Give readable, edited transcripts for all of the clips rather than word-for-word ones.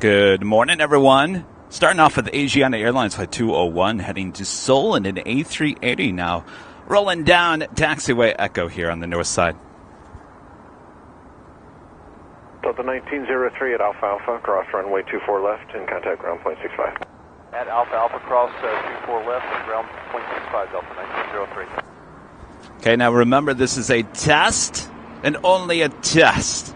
Good morning, everyone. Starting off with Asiana Airlines Flight 201, heading to Seoul in an A380 now. Rolling down taxiway Echo here on the north side. Delta 1903 at Alpha Alpha, cross runway 24 left, and contact ground point 65. At Alpha Alpha, cross 24 left, and ground point 65, Delta 1903. Okay, now remember this is a test, and only a test,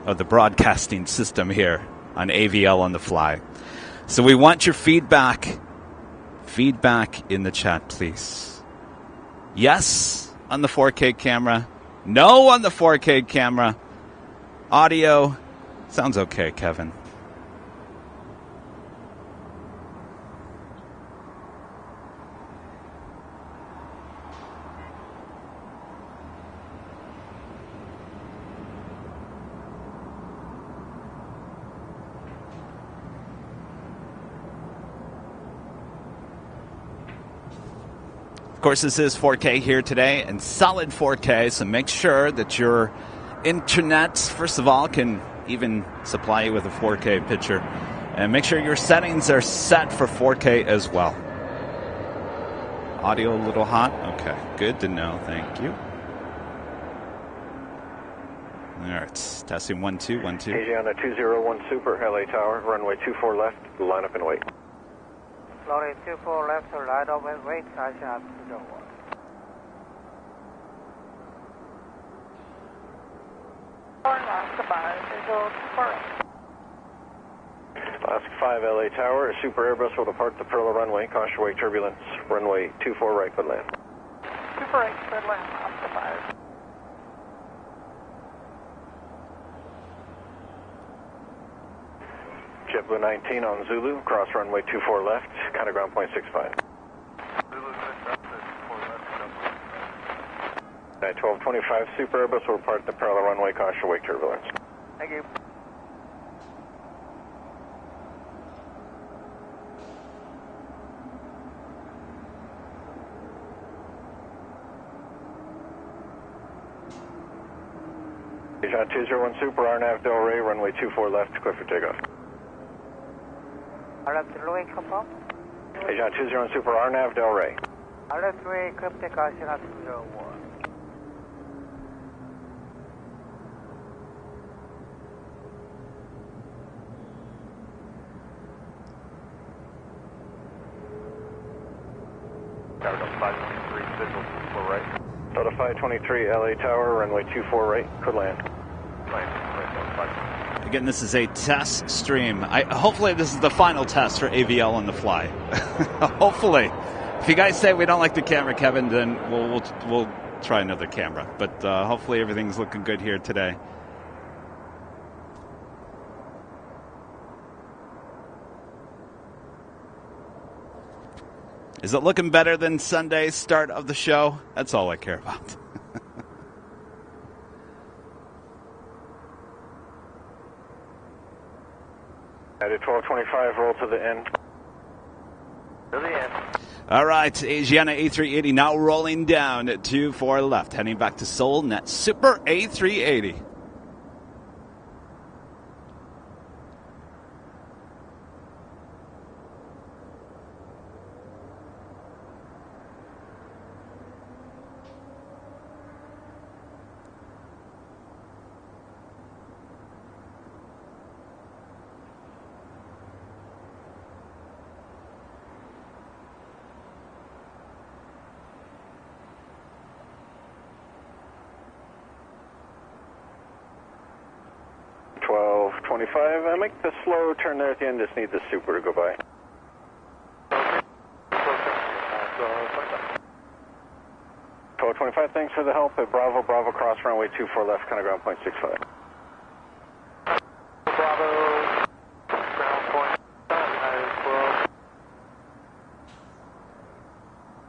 of the broadcasting system here on AVL on the fly. So we want your feedback. Feedback in the chat, please. Yes on the 4K camera. No on the 4K camera. Audio sounds okay, Kevin. Of course, this is 4K here today, and solid 4K, so make sure that your internet, first of all, can even supply you with a 4K picture. And make sure your settings are set for 4K as well. Audio a little hot? Okay, good to know. Thank you. All right, testing 1 2 1 2. Asiana 201 Super, LA Tower, runway 24 left, line up and wait. Runway 24 left, line up and wait, Asiana 201. Alaska 5 LA Tower, a Super Airbus will depart the parallel runway, caution wake turbulence, runway 24 right, good land. Super 8, good land, Alaska 5. JetBlue 19 on Zulu, cross runway 24 left, counter ground point 65. Zulu, good, 24 left, At 1225 Super Airbus will depart the parallel runway, caution wake turbulence. Thank you. Asiana 201 Super, RNAV Del Rey, runway 24 left, clear for takeoff. RNAV Del Rey, confirm. Asiana 201 Super, RNAV Del Rey. RNAV Del Rey, clear for takeoff, Asiana 201. Delta 523, visual 24 right. Delta 523 LA Tower, runway 24 right, could land. Again, this is a test stream. Hopefully this is the final test for AVL on the fly. Hopefully. If you guys say we don't like the camera, Kevin, then we'll try another camera. But hopefully everything's looking good here today. Is it looking better than Sunday's start of the show? That's all I care about. At 1225, roll to the end. To the end. All right, Asiana A380 now rolling down at 24 left, heading back to Seoul, and that's Super A380. Make the slow turn there at the end. Just need the Super to go by. 1225, thanks for the help. At Bravo, Bravo, cross runway 24 left, kind of ground point 65. Bravo, ground point 12.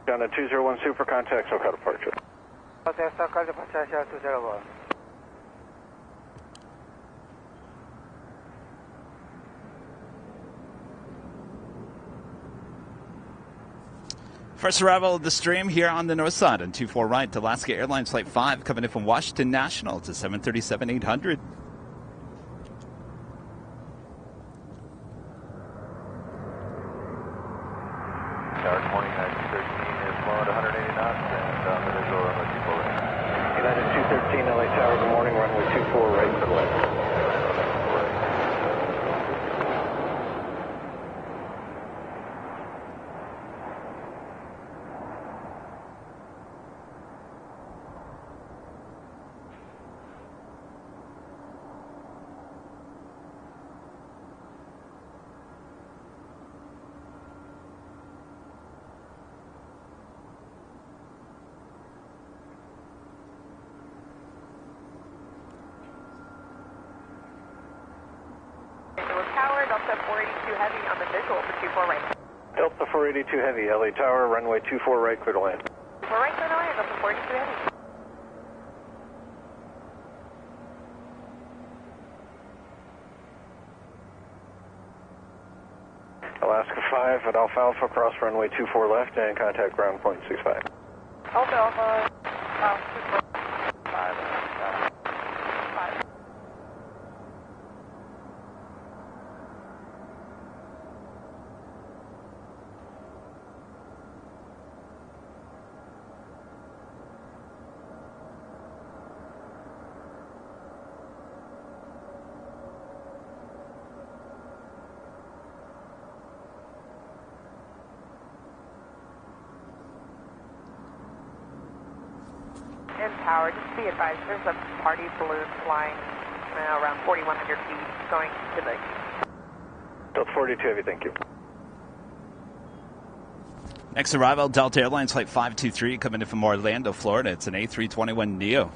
Down to 201 Super, contact SoCal departure. Contact SoCal departure, Asiana 201. First arrival of the stream here on the north side on 24 right to Alaska Airlines Flight 5 coming in from Washington National to 737-800. left and the visual runway 24 right. United 213 LA Tower, good morning, runway 24 right, clear to land. Delta 482 Heavy on the visual for 24 right. Delta 482 Heavy, LA Tower, runway 24 right, clear to land. 4 right, clear to land, Delta 482 Heavy. Alaska 5 at Alpha Alpha, cross runway 24 left and contact ground point 65. Alpha Alpha, 24. 5. And power, just be advised, there's a party balloon flying around 4,100 feet going to the... Delta 482 Heavy, thank you. Next arrival, Delta Airlines Flight 523 coming in from Orlando, Florida. It's an A321neo.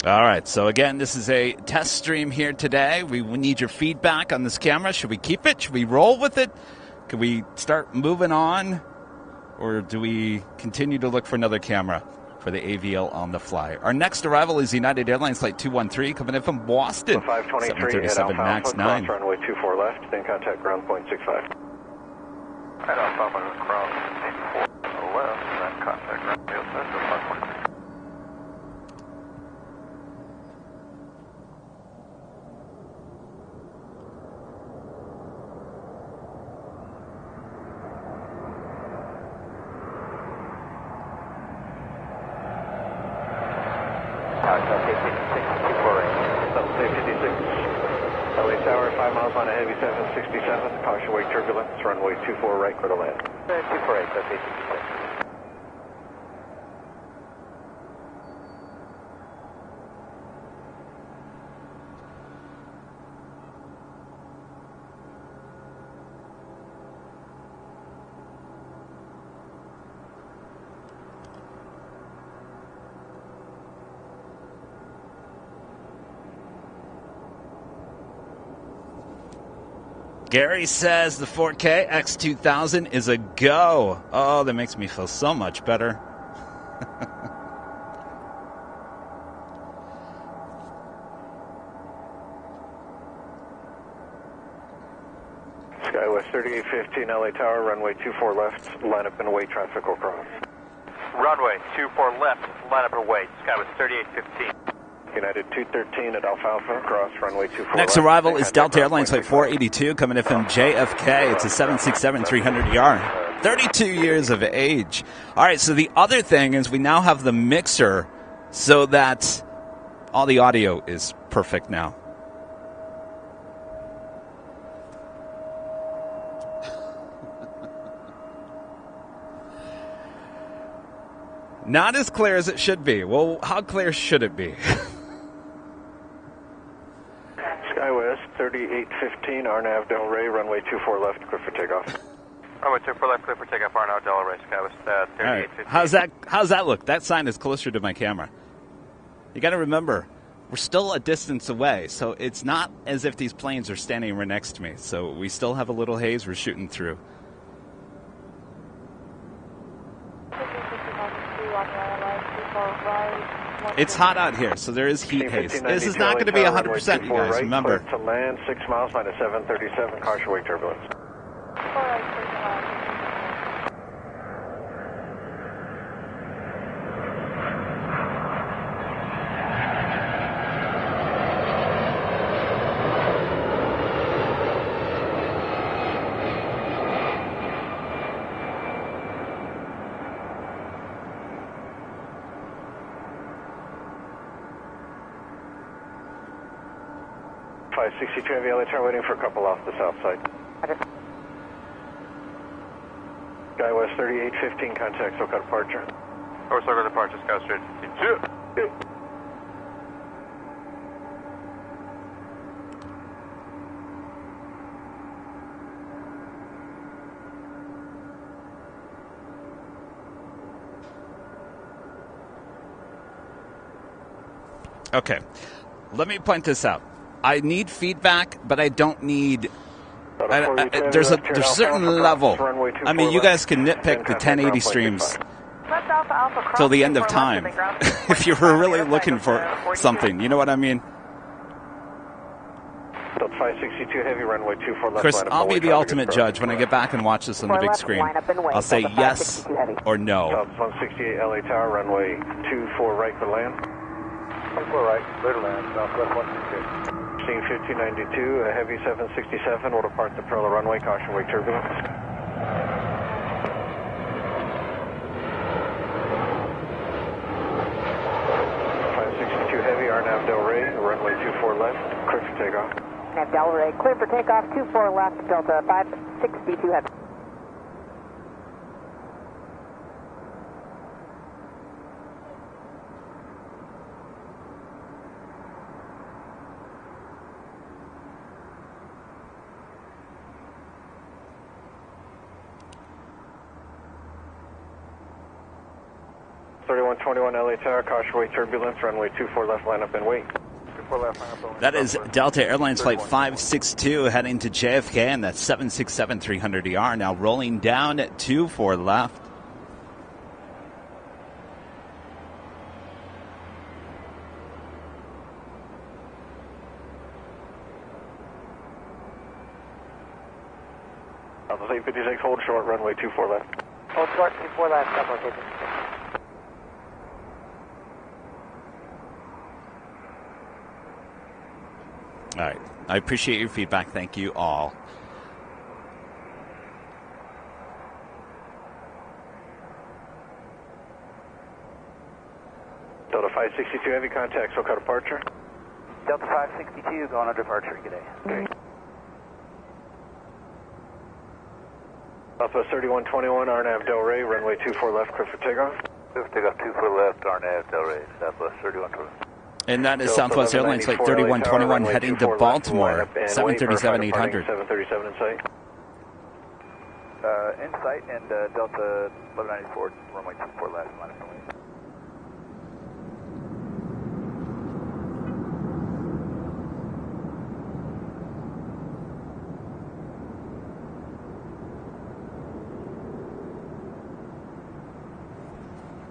All right, so again, this is a test stream here today. We need your feedback on this camera. Should we keep it? Should we roll with it? Can we start moving on? Or do we continue to look for another camera for the AVL on the fly? Our next arrival is United Airlines Flight 213 coming in from Boston. 523 at Alpha Max Alpha, 9. cross runway 24 left, then contact ground point 65. At Alpha Alpha, cross 24 left and then contact ground point 65. LA Tower, 5 miles on a heavy 767, caution wake turbulence, runway 24 right, clear to land. 24 right, that's 866. Gary says the 4K X2000 is a go. Oh, that makes me feel so much better. Skywest 3815, LA Tower, runway 24 left, line up and await traffic will cross. Runway 24 left, line up and wait. Skywest 3815. United 213 at Alpha Alpha, cross runway 24 Next left, arrival is Delta ground Airlines point Flight 65. 482 coming in from JFK. It's a 767-300ER. 32 years of age. All right, so the other thing is we now have the mixer so that all the audio is perfect now. Not as clear as it should be. Well, how clear should it be? SkyWest 3815, RNAV Delray, runway 24 left, clear for takeoff. Runway 24 left, clear for takeoff, RNAV Delray, SkyWest 3815. Right. How's that look? That sign is closer to my camera. You got to remember, we're still a distance away, so it's not as if these planes are standing right next to me. So we still have a little haze we're shooting through. It's hot out here, so there is heat haze. This is not going to be 100%, you guys, remember. To land 6 miles, minus 737, caution wake turbulence. Heavy LA tower waiting for a couple off the south side. SkyWest 3815, contact SoCal departure. Over SoCal departure, Sky straight 52. Okay, let me point this out. I need feedback, but I don't need. There's a certain level. I mean, you guys can nitpick the 1080 streams till the end of time if you were really looking for something. You know what I mean? 562 heavy, runway 24 left. Chris, I'll be the ultimate judge when I get back and watch this on the big screen. I'll say yes or no. 168 LA tower, runway 24 right for land. 24 right, clear to land, southwest 168. 1592, a heavy 767 will depart the parallel runway, caution wake turbulence. Heavy, RNAV Delray, runway 24 left, clear for takeoff. RNAV Delray, clear for takeoff, 24 left, Delta 562 heavy. LA Tower, caution wake turbulence, runway 24 left, line up and wait. 24 left, line up and wait. That is Delta Airlines Flight 562 heading to JFK, and that's 767-300ER, now rolling down at 24 left. Alpha 856, hold short, runway 24 left. Hold short, 24 left, double location. All right. I appreciate your feedback. Thank you all. Delta 562 heavy, contact SoCal departure. Delta 562 going on departure, good day. Okay. Southwest 3121, RNAV Delray, runway 24 left, clear for takeoff. Clear for takeoff, 24 left, RNAV Delray, Southwest 3121. And that is Southwest Airlines Flight 3121 heading to Baltimore, 737-800. 737 in sight. In sight and Delta 1194, runway 24 left, line up and wait.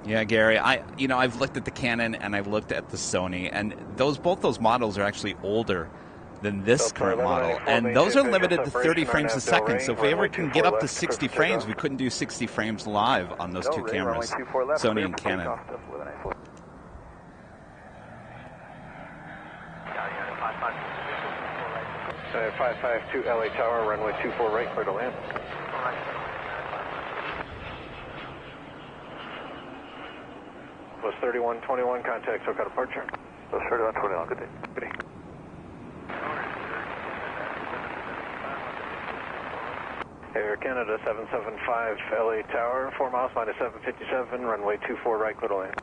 Yeah, Gary, I've looked at the Canon and I've looked at the Sony, and both those models are actually older than this current model, and those are limited to 30 frames a second. So if we ever can get up to 60 frames, we couldn't do 60 frames live on those two cameras, Sony and Canon. 552 LA Tower, runway 24 right, clear to land. Was 3121, contact SoCal departure. Was 3121, good day. Good day. Air Canada 775 LA Tower, 4 miles minus 757, runway 24 right, clear to land.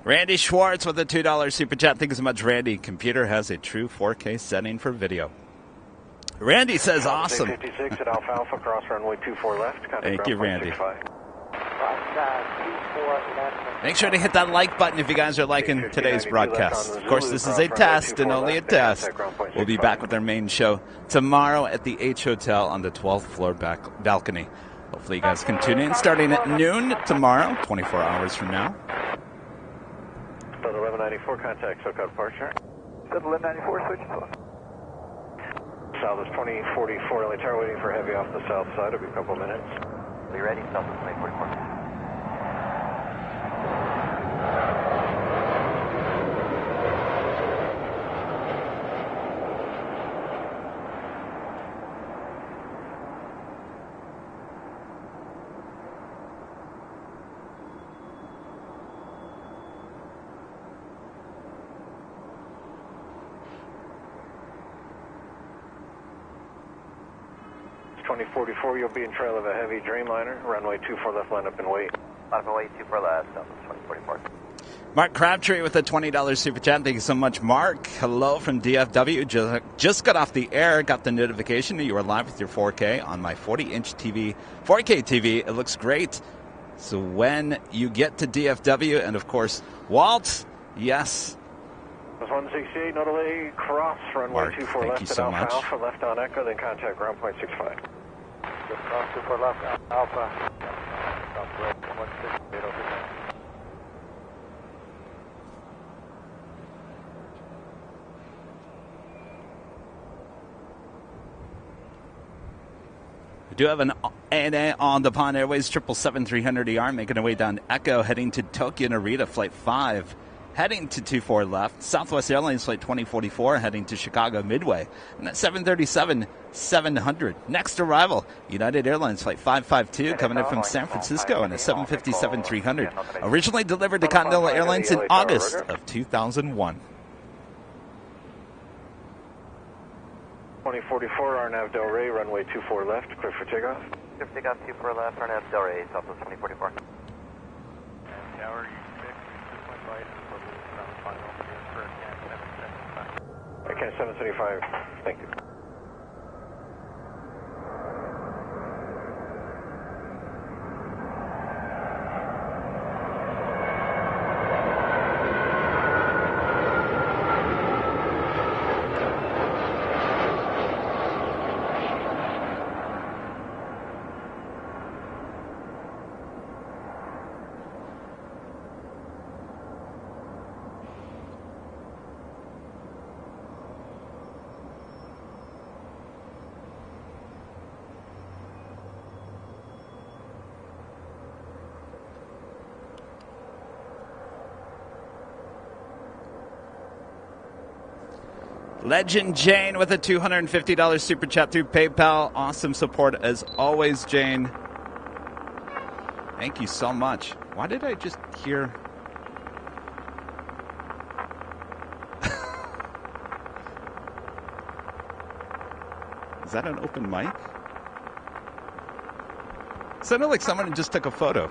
Randy Schwartz with a $2 super chat. Thank you so much, Randy. Computer has a true 4K setting for video. Randy says awesome. 56 at Alpha Alpha, cross runway 24 left. Thank you, Randy. 24 left. Make sure to hit that like button if you guys are liking today's broadcast. Of course, this is a test and only a test. We'll be back with our main show tomorrow at the H Hotel on the 12th floor balcony. Hopefully you guys can tune in starting at noon tomorrow, 24 hours from now. 1194, contact SoCal departure. 1194, switch off. South is 2044, LA Tower, waiting for heavy off the south side. It'll be a couple minutes. Be ready, South is 2044. It's 2044, you'll be in trail of a heavy Dreamliner. Runway 24 left, line up and wait. Runway 24 left, South is 2044. Mark Crabtree with a $20 super chat. Thank you so much, Mark. Hello from DFW. Just got off the air. Got the notification that you were live with your 4K on my 40-inch TV, 4K TV. It looks great. So when you get to DFW, and of course, Walt, yes. 168, no delay, cross runway Mark, 24 thank left you at so Alpha much. Alpha, left on Echo, then contact ground point 65. Just cross 24 left, Alpha. Southwest 168 over there. We do have an ANA on the Pond Airways 777-300ER making our way down Echo, heading to Tokyo Narita, Flight 5, heading to 24 left. Southwest Airlines Flight 2044, heading to Chicago Midway. And that's 737-700. Next arrival, United Airlines Flight 552, coming in from San Francisco on a 757-300. Originally delivered to Continental Airlines in August of 2001. 2044, RNAV Del Rey, runway 24 left, clear for takeoff. Clear for takeoff, 24 left, RNAV Del Rey, Southwest 2044. And tower, you fix, just went by, around final, for CAN 775. Thank you. Legend Jane with a $250 super chat through PayPal. Awesome support as always, Jane. Thank you so much. Why did I just hear... Is that an open mic? It sounded like someone just took a photo.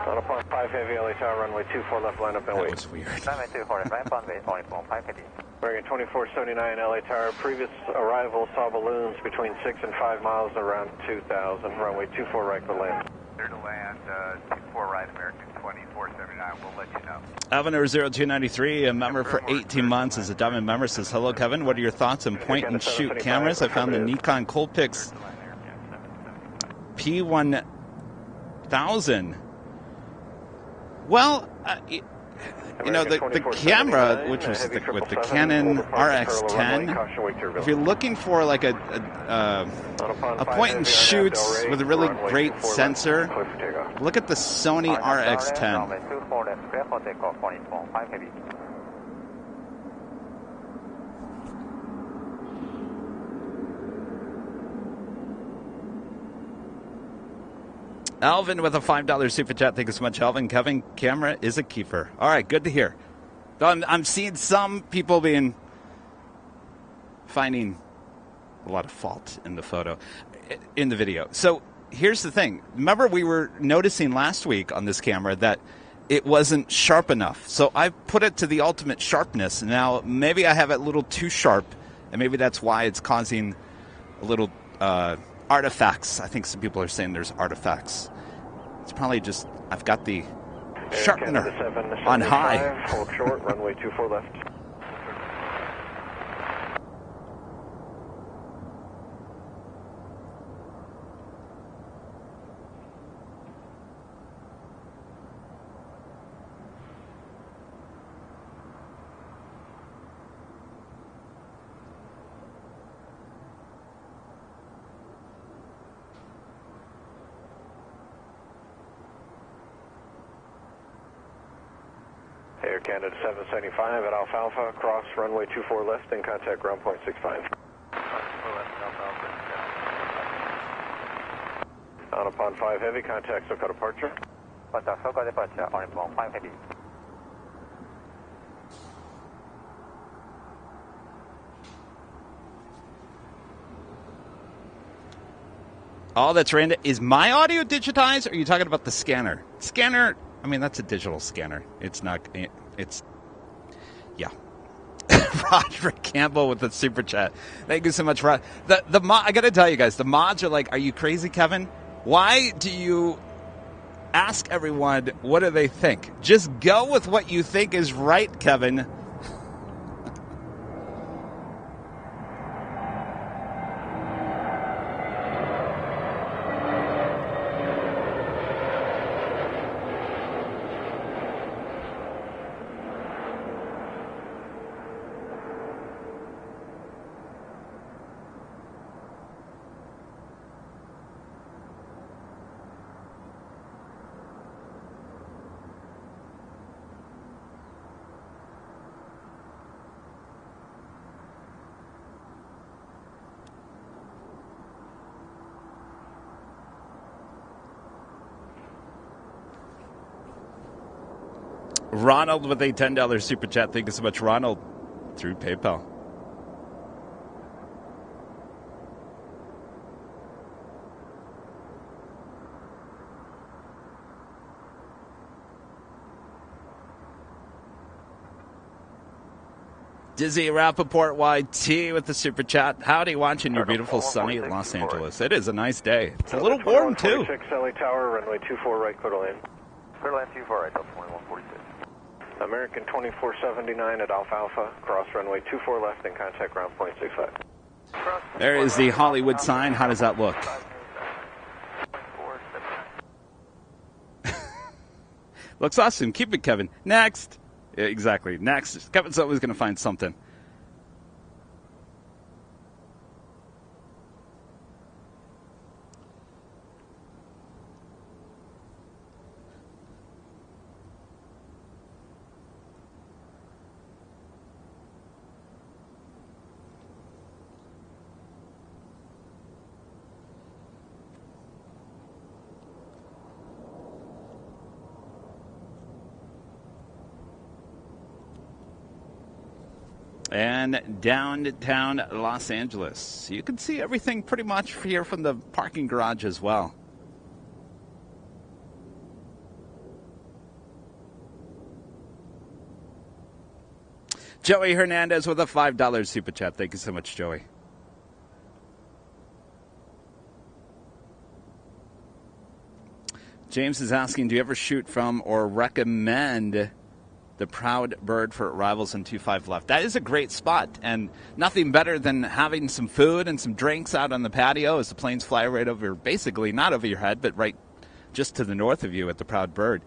On a point 5 heavy, LA Tower, runway 24 left, line up and wait. That was weird. Runway 24 left, runway 5 heavy. Wearing 2479 LA Tower, previous arrival saw balloons between 6 and 5 miles around 2000. Runway 24 right for land. Clear to land, 24 right, American 2479, we'll let you know. Avener 0293, a member for 18 months, is a diamond member, says, hello, Kevin. What are your thoughts on point and shoot cameras? I found the Nikon Coolpix P1000. Well, you know, the camera, which was with the Canon RX10, if you're looking for like a point and shoot with a really great sensor, look at the Sony RX10. Alvin with a $5 super chat. Thank you so much, Alvin. Kevin, camera is a keeper. All right, good to hear. Though I'm seeing some people finding a lot of fault in the video. So here's the thing. Remember, we were noticing last week on this camera that it wasn't sharp enough. So I put it to the ultimate sharpness. Now, maybe I have it a little too sharp, and maybe that's why it's causing a little artifacts. I think some people are saying there's artifacts. It's probably just I've got the sharpener on high. Hold short, runway 24 left. Air Canada 775 at Alfalfa, cross runway 24 left and contact ground point 65. On upon 5 heavy, contact SoCal departure. Contact SoCal departure, on upon 5 heavy. Oh, that's random. Is my audio digitized? Or are you talking about the scanner? Scanner, I mean, that's a digital scanner. It's not, yeah. Roderick Campbell with the super chat. Thank you so much, Rod. I got to tell you guys, the mods are like, are you crazy, Kevin? Why do you ask everyone what do they think? Just go with what you think is right, Kevin. Ronald with a $10 super chat. Thank you so much, Ronald, through PayPal. Dizzy Rappaport YT with the super chat. Howdy, watching your beautiful sunny Los Angeles. It is a nice day. It's a little warm, too. 2146 LA Tower, runway 24 right, clear to land. Clear to land 24 right, 2146. American 2479 at Alfalfa, cross runway 24 left and contact ground point 65. There is the Hollywood sign. How does that look? Looks awesome. Keep it, Kevin. Next. Yeah, exactly. Next. Kevin's always going to find something. And downtown Los Angeles. You can see everything pretty much here from the parking garage as well. Joey Hernandez with a $5 super chat. Thank you so much, Joey. James is asking, do you ever shoot from or recommend the Proud Bird for arrivals on 25 left? That is a great spot, and nothing better than having some food and some drinks out on the patio as the planes fly right over, basically not over your head, but right just to the north of you at the Proud Bird.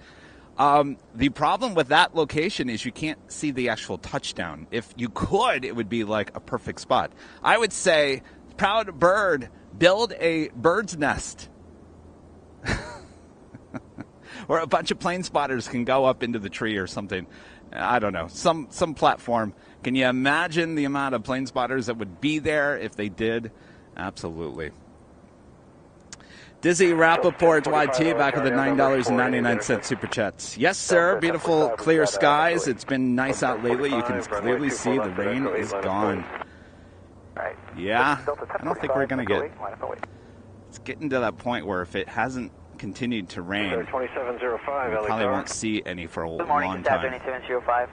The problem with that location is you can't see the actual touchdown. If you could, it would be like a perfect spot. I would say, Proud Bird, build a bird's nest. Or a bunch of plane spotters can go up into the tree or something. I don't know. Some platform. Can you imagine the amount of plane spotters that would be there if they did? Absolutely. Dizzy Rappaport YT back with the $9.99 super chats. Yes, sir. Beautiful clear skies. It's been nice out lately. You can clearly see the rain is gone. Yeah, I don't think we're going to get... It's getting to that point where if it hasn't continued to rain, we probably won't see any for a long time. 2705.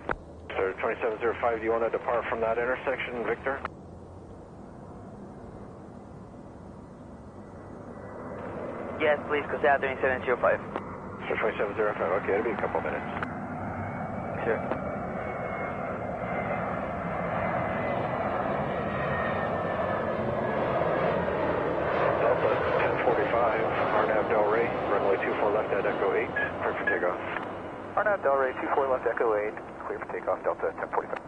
Sir, 2705, do you want to depart from that intersection, Victor? Yes, please, go south 2705. Sir, 2705, okay, it'll be a couple minutes. Sure. Delta 1045, Arnav Del Rey, runway 24 left at Echo 8, clear for takeoff. Arnav Del Rey, 24 left, Echo 8, clear for takeoff, Delta 1045.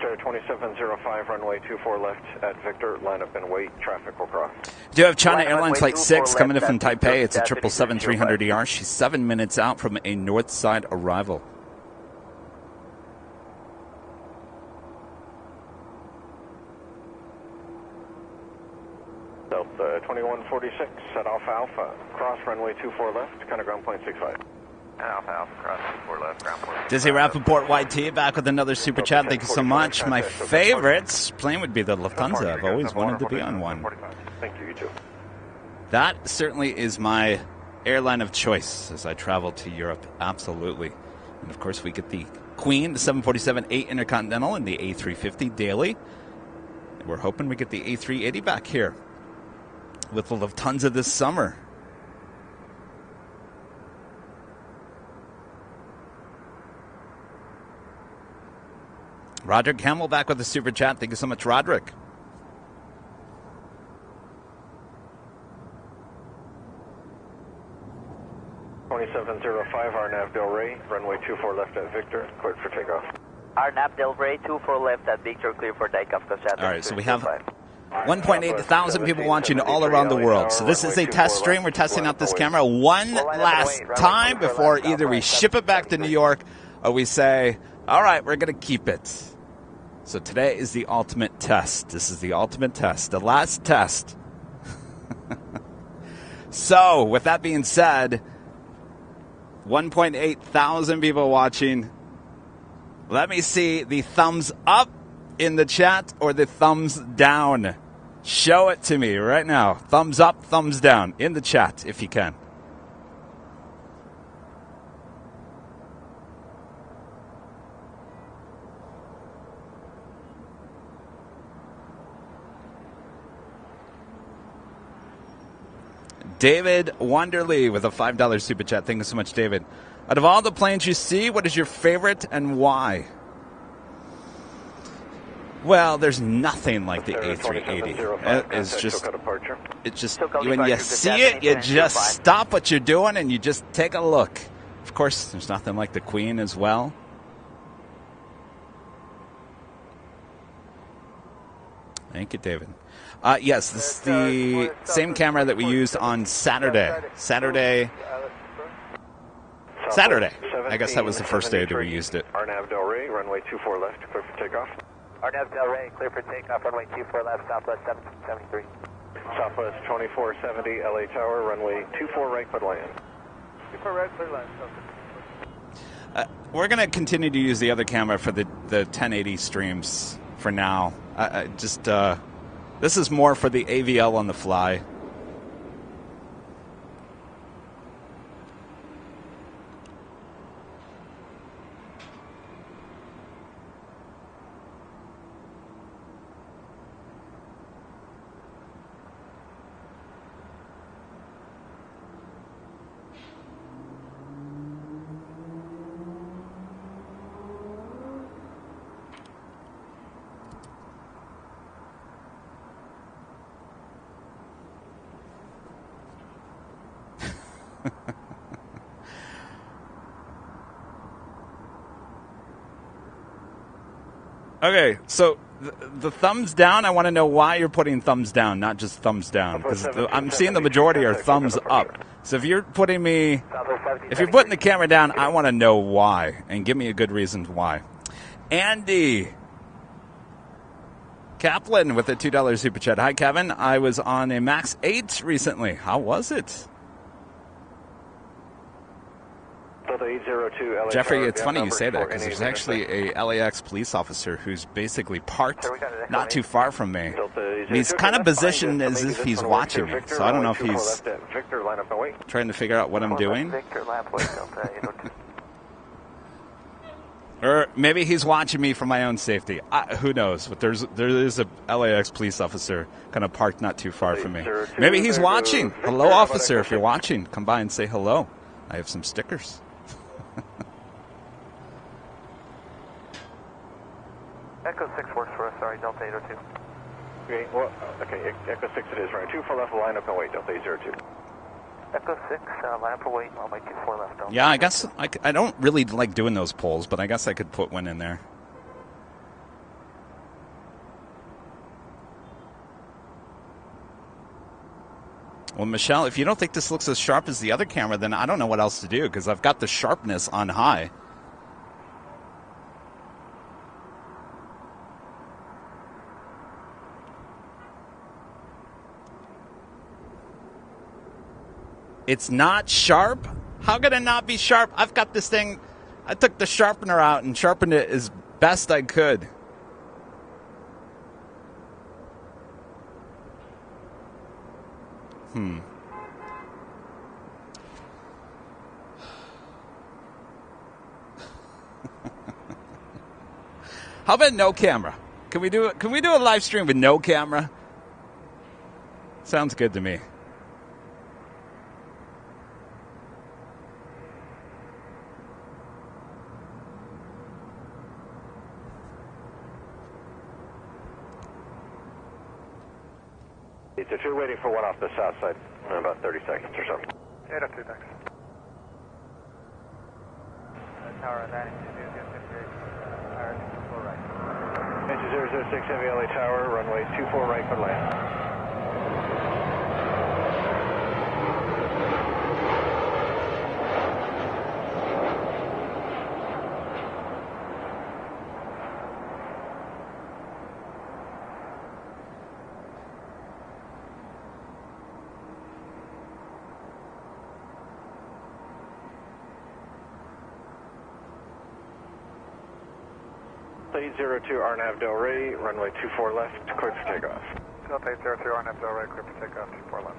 Star 2705, runway 24 left at Victor, line up and wait, traffic will cross. Do you have China Airlines Flight 6 coming in from Taipei? It's a 777-300ER. She's 7 minutes out from a north side arrival. Delta 2146, set off Alpha, cross runway 24 left, kind of ground plane 65. Alpha, cross 24 left, ground plane. Dizzy Rappaport YT back with another super chat. Thank you so much. My favorite plane would be the Lufthansa. I've always wanted to be on one. Thank you, you too. That certainly is my airline of choice as I travel to Europe. Absolutely. And of course, we get the Queen, the 747-8 Intercontinental, and the A350 daily. And we're hoping we get the A380 back here with the Lufthansa this summer. Roderick Hamill back with the super chat. Thank you so much, Roderick. Arnav Del Rey, runway 24 left at Victor, cleared for takeoff. Arnav Del Rey, 24 left at Victor, clear for takeoff. All right, so we have 1.8 thousand people watching all around the world. So this is a test stream. We're testing out this camera one last time before either we ship it back to New York or we say, all right, we're going to keep it. So today is the ultimate test. This is the ultimate test, the last test. So with that being said, 1.8 thousand people watching. Let me see the thumbs up in the chat or the thumbs down. Show it to me right now. Thumbs up, thumbs down in the chat if you can. David Wonderly with a $5 super chat. Thank you so much, David. Out of all the planes you see, what is your favorite and why? Well, there's nothing like the A380. It's just when you see it, you just stop what you're doing and you just take a look. Of course, there's nothing like the Queen as well. Thank you, David. Yes, this is the same camera that we used on Saturday. Saturday. I guess that was the first day that we used it. Arnav Del Rey, runway 24 left, clear for takeoff. Arnav Del Rey, clear for takeoff, runway 24 left, Southwest 773. Southwest 2470, LA Tower, runway 24 right, clear land. 24 right, clear land. We're going to continue to use the other camera for the 1080 streams for now. This is more for the AVL on the fly. Okay, so the thumbs down, I want to know why you're putting thumbs down, not just thumbs down. Because I'm seeing the majority are thumbs up. So if you're putting the camera down, I want to know why. And give me a good reason why. Andy Kaplan with a $2 super chat. Hi, Kevin. I was on a MAX 8 recently. How was it? Jeffrey, it's funny you say that because there's actually a LAX police officer who's basically parked not too far from me. And he's kind of positioned as if he's watching me. So I don't know if he's trying to figure out what I'm doing. Or maybe he's watching me for my own safety. Who knows? But there is a LAX police officer kind of parked not too far from me. Maybe he's watching. Hello, officer. If you're watching, come by and say hello. I have some stickers. Echo 6 works for us, sorry, Delta 802. Okay, well, okay, Echo 6 it is, right. 24 left, line up and wait, Delta 802. Echo 6, line up and wait, on my 24 left. Delta. Yeah, I guess I don't really like doing those polls, but I guess I could put one in there. Well, Michelle, if you don't think this looks as sharp as the other camera, then I don't know what else to do because I've got the sharpness on high. It's not sharp? How could it not be sharp? I've got this thing. I took the sharpener out and sharpened it as best I could. How about no camera? Can we do a live stream with no camera? Sounds good to me. If you're waiting for one off the south side in about 30 seconds or so. 802, thanks. Tower landing to 24 right. Engine 006 Heavy LA Tower, runway 24 right for land. Delta 802 RNAV Del Rey, runway 24 left, clear for takeoff. Delta 802 RNAV Del Rey, clear for takeoff, 24 left.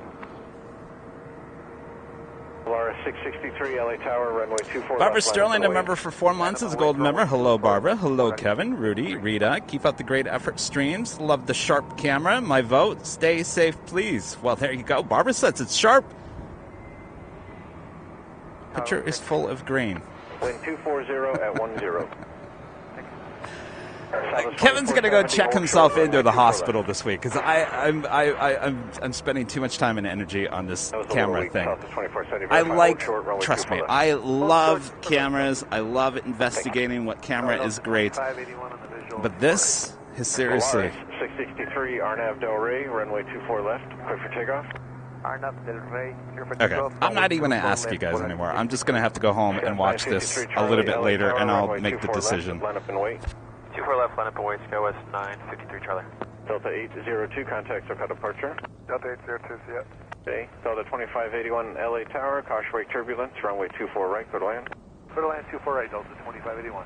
Laura 663 LA Tower, runway 24 Barbara left. Sterling, a member for 4 months, is a gold member. Hello, Barbara. Hello, Kevin, Rudy, Rita. Keep up the great effort streams. Love the sharp camera. My vote. Stay safe, please. Well, there you go. Barbara says it's sharp. Picture is full of grain. Wind 240 at 10. Kevin's going to go check himself into the hospital this week because I'm spending too much time and energy on this camera thing. Trust me, I love cameras. I love investigating what camera is great. But this is seriously. 663 RNAV Del Rey, runway 24 left, clear for takeoff. Okay, I'm not even going to ask you guys anymore. I'm just going to have to go home and watch this a little bit later, and I'll make the decision. Line up and wait. 24 left, line up and wait, SkyWest 953 Charlie. Delta 802, contact SoCal departure. Delta 802, see ya. Okay, Delta 2581 LA Tower, caution wake turbulence, runway 24 right, clear to land. Clear to land 24 right, Delta 2581.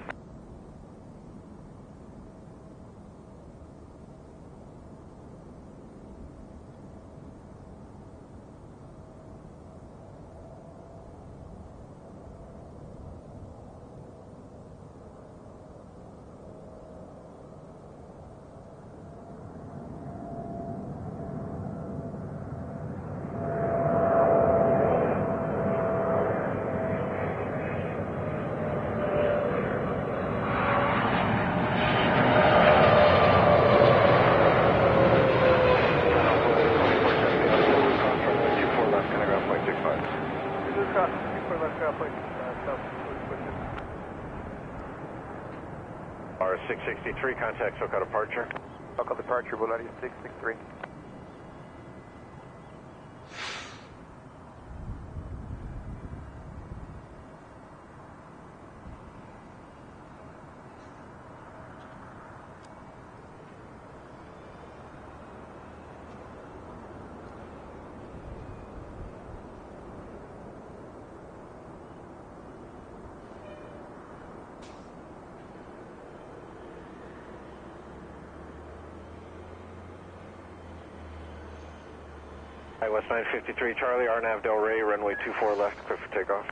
R663, contact SoCal departure. SoCal departure, Bulgaria 663. West 953 Charlie, RNAV Del Rey, runway 24 left, clear for takeoff.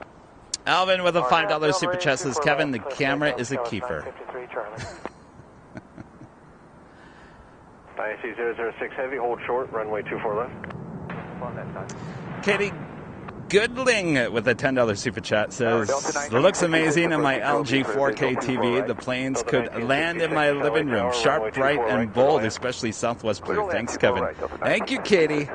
Alvin with a $5 super chat says, Kevin, the camera is a keeper. 953 Charlie. IC 006 Heavy, hold short, runway 24 left. On that side. Katie Goodling with a $10 super chat says, looks amazing on my LG 4K TV. The planes could land in my living room. Sharp, bright, and bold, especially Southwest Blue. Thanks, Kevin. Thank you, Katie.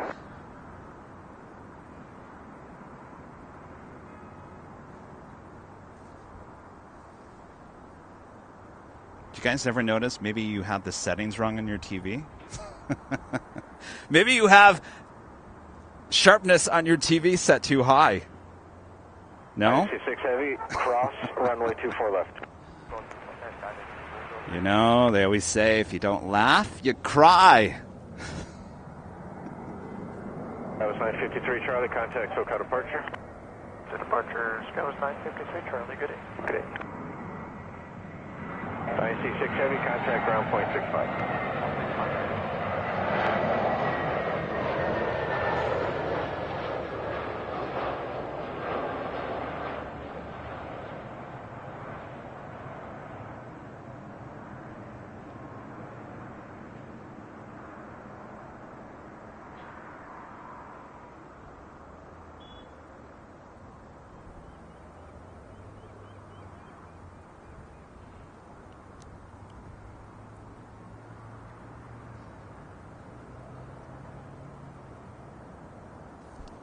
You guys ever notice maybe you have the settings wrong on your TV? Maybe you have sharpness on your TV set too high. No? 96 Heavy, cross, runway 24 left. You know, they always say if you don't laugh, you cry. That was 953 Charlie, contact SoCal departure. To departure, Skywest 953 Charlie, good day. Good day. IC6 Heavy, contact ground point 65.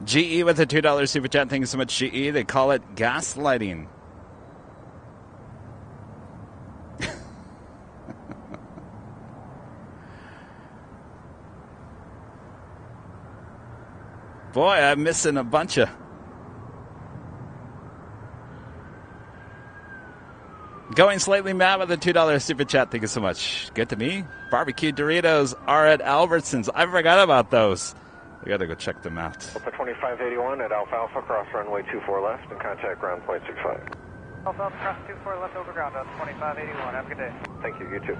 GE with a $2 super chat. Thank you so much, GE. They call it gaslighting. Boy, I'm missing a bunch of... Going slightly mad with a $2 super chat. Thank you so much. Good to me. Barbecue Doritos are at Albertsons. I forgot about those. We got to go check them out. Alpha 2581 at Alpha Alpha, cross runway 24 left and contact ground point 65. Alpha Alpha, cross 24 left over ground on 2581. Have a good day. Thank you, you too.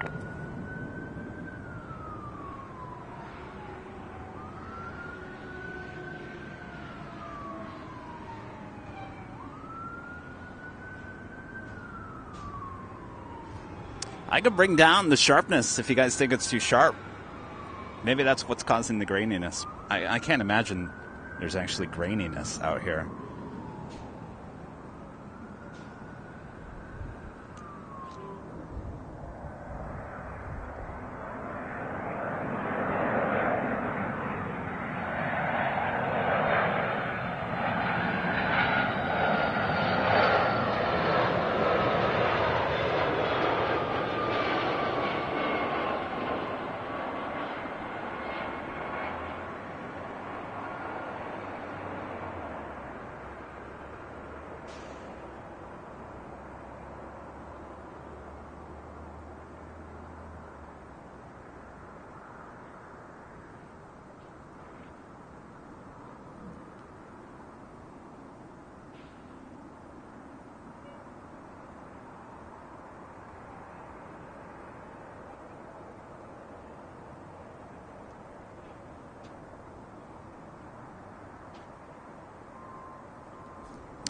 I could bring down the sharpness if you guys think it's too sharp. Maybe that's what's causing the graininess. I can't imagine there's actually graininess out here.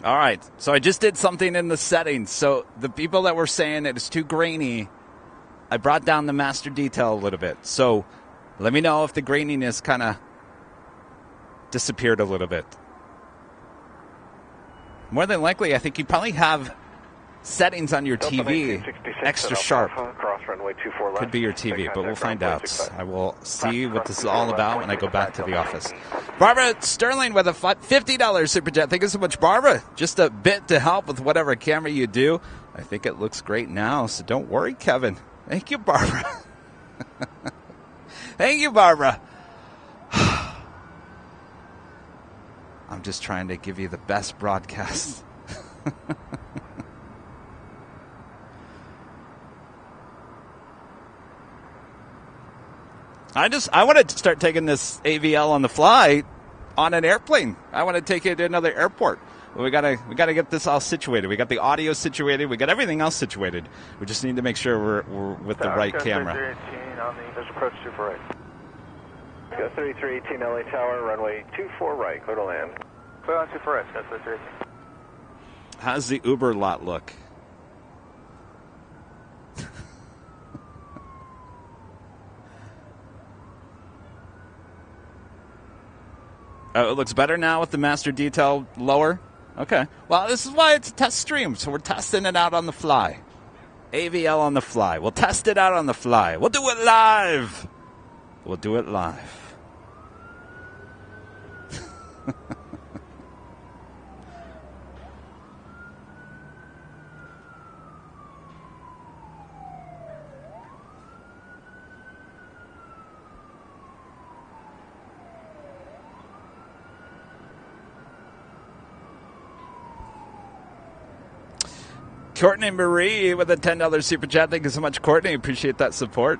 All right, so I just did something in the settings. So the people that were saying it is too grainy, I brought down the master detail a little bit. So let me know if the graininess kind of disappeared a little bit. More than likely, I think you probably have settings on your Delta TV 1966 extra at sharp. Alpha, cross runway 24 left. Could be your TV, Take but we'll contact find out. 165. I will see what this is all about when I go back to the office. Barbara Sterling with a $50 super chat. Thank you so much, Barbara. Just a bit to help with whatever camera you do. I think it looks great now, so don't worry, Kevin. Thank you, Barbara. Thank you, Barbara. I'm just trying to give you the best broadcast. I want to start taking this AVL on the fly on an airplane. I want to take it to another airport. We gotta get this all situated. We got the audio situated. We got everything else situated. We just need to make sure we're with the right camera. 3318 on the approach super right. Go 3318 LA Tower, runway 24 right, clear to land. Clear on super right, go 3318. How's the Uber lot look? Oh, it looks better now with the master detail lower? Okay. Well, this is why it's a test stream, so we're testing it out on the fly. AVL on the fly. We'll test it out on the fly. We'll do it live. We'll do it live. Courtney Marie with a $10 super chat. Thank you so much, Courtney. Appreciate that support.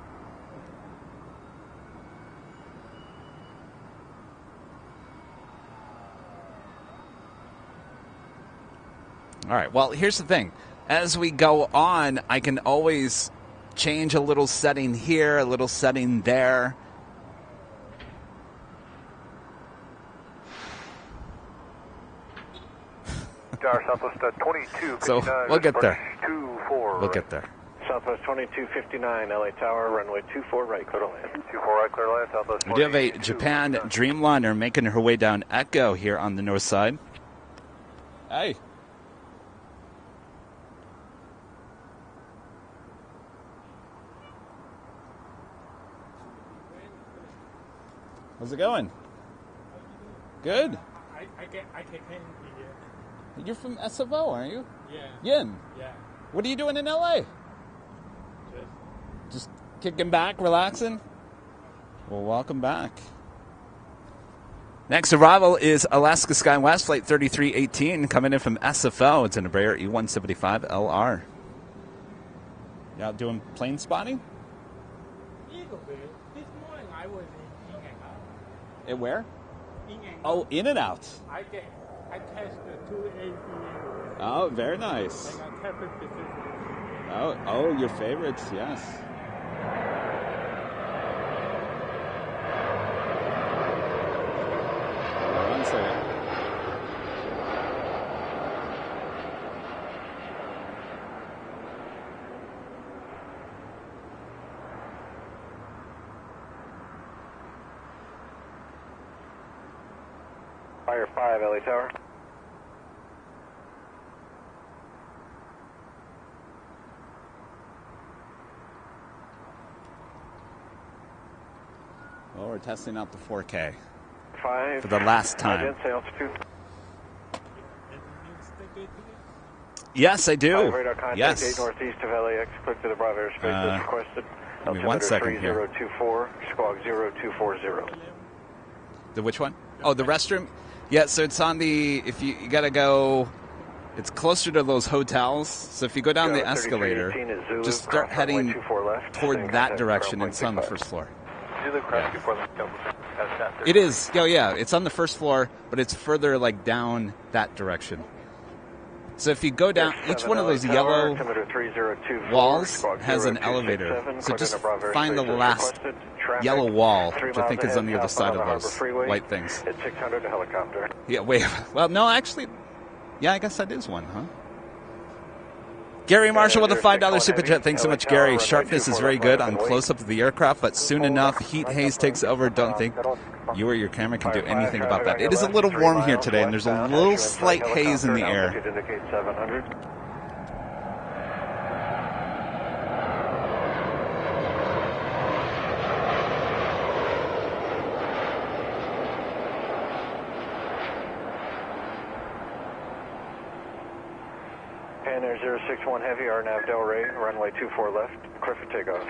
All right. Well, here's the thing. As we go on, I can always change a little setting here, a little setting there. Southwest 22. So we'll get there. 24. We'll get there. Southwest 2259 LA Tower, runway 24 right, clear to land. 24 right, clear to land. Southwest We do have a Japan Dreamliner making her way down Echo here on the north side. Hey. How's it going? Good. I can You're from SFO, aren't you? Yeah. Yin. Yeah. What are you doing in LA? Just kicking back, relaxing? Well, welcome back. Next arrival is Alaska SkyWest Flight 3318 coming in from SFO. It's an Embraer E175 LR. You out doing plane spotting? Little bit. This morning I was in and out. At where? In and out. Oh, in and out. I tested 2 AVL. Oh, very nice. I got tested specifically. Oh, your favorites, yes. One second. Fire 5 LA Tower. Well, we're testing out the 4K 5. for the last time. Identity altitude. Yes, I do. 5 radar contact, Yes. 8 northeast of LAX. Click to the Bravo airspace as requested. Give me 1 second here. 3024, squawk 0240. The which one? Oh, the restroom? Yeah, so it's on the, if you got to go, it's closer to those hotels. So if you go down the escalator, just start heading toward that direction and it's on the first floor. It is. Oh, yeah. It's on the first floor, but it's further like down that direction. So if you go down, each one of those yellow walls has an elevator. So just find the last yellow wall, which I think is on the other side of those white things. It's 600 to helicopter. Yeah, wait. Well, no, actually, yeah, I guess that is one, huh? Gary Marshall with a $5 super chat. Thanks so much, Gary. Sharpness is very good on close-up of the aircraft, but soon enough, heat haze takes over. Don't think you or your camera can do anything about that. It is a little warm here today, and there's a little slight haze in the air. Pan Air 061 Heavy, RNAV Del Rey, runway 24 left, clear for takeoff.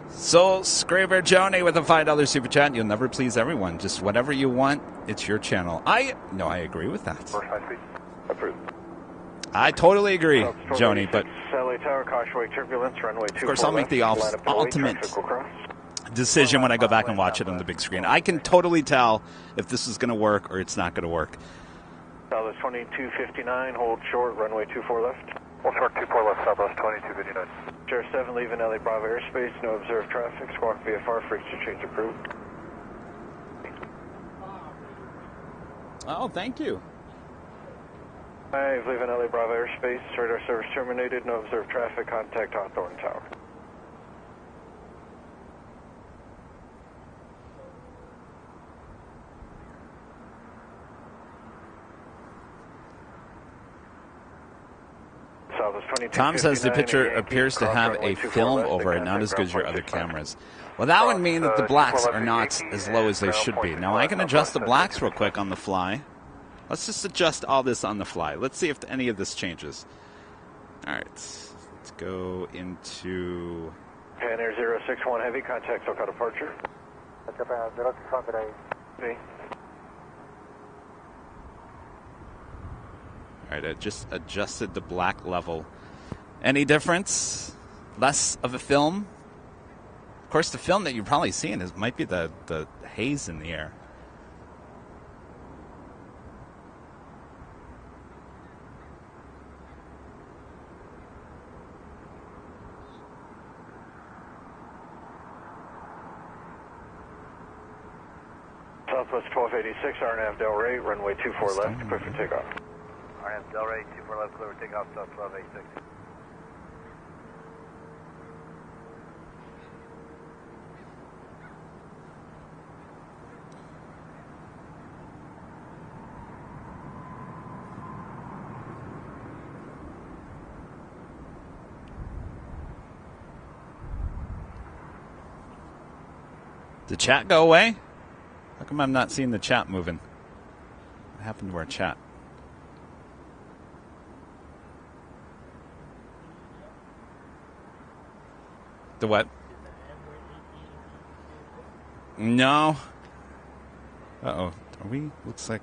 So, Scraper Joni with a $5 super chat. You'll never please everyone. Just whatever you want, it's your channel. I agree with that. Approved. I totally agree, Joni, but LA Tower, caution turbulence, runway 24 of course I'll make the ultimate decision when I go back and watch it on the big screen. I can totally tell if this is going to work or it's not going to work. Southwest 2259, hold short, runway 24 left. Hold short 24 left, Southwest 2259. Chair 7, leaving LA Bravo airspace, no observed traffic, squawk VFR, frequency change approved. Oh, thank you. 5, leaving LA Bravo airspace, radar service terminated, no observed traffic, contact Hawthorne Tower. Tom says the picture appears to have a film over it, not as good as your other cameras. Well, that would mean that the blacks are not as low as they should be. Now, I can adjust the blacks real quick on the fly. Let's just adjust all this on the fly. Let's see if any of this changes. All right. Let's go into... Pan Air 061 Heavy, contact SoCal departure. All right, I just adjusted the black level. Any difference? Less of a film? Of course, the film that you're probably seeing might be the haze in the air. Southwest 1286, RNAV Del Rey, runway 24 left, clear for takeoff. RNAV Del Rey, 24 left, clear for takeoff, South 1286. Did the chat go away? How come I'm not seeing the chat moving? What happened to our chat? The what? No. Uh-oh. Are we? Looks like...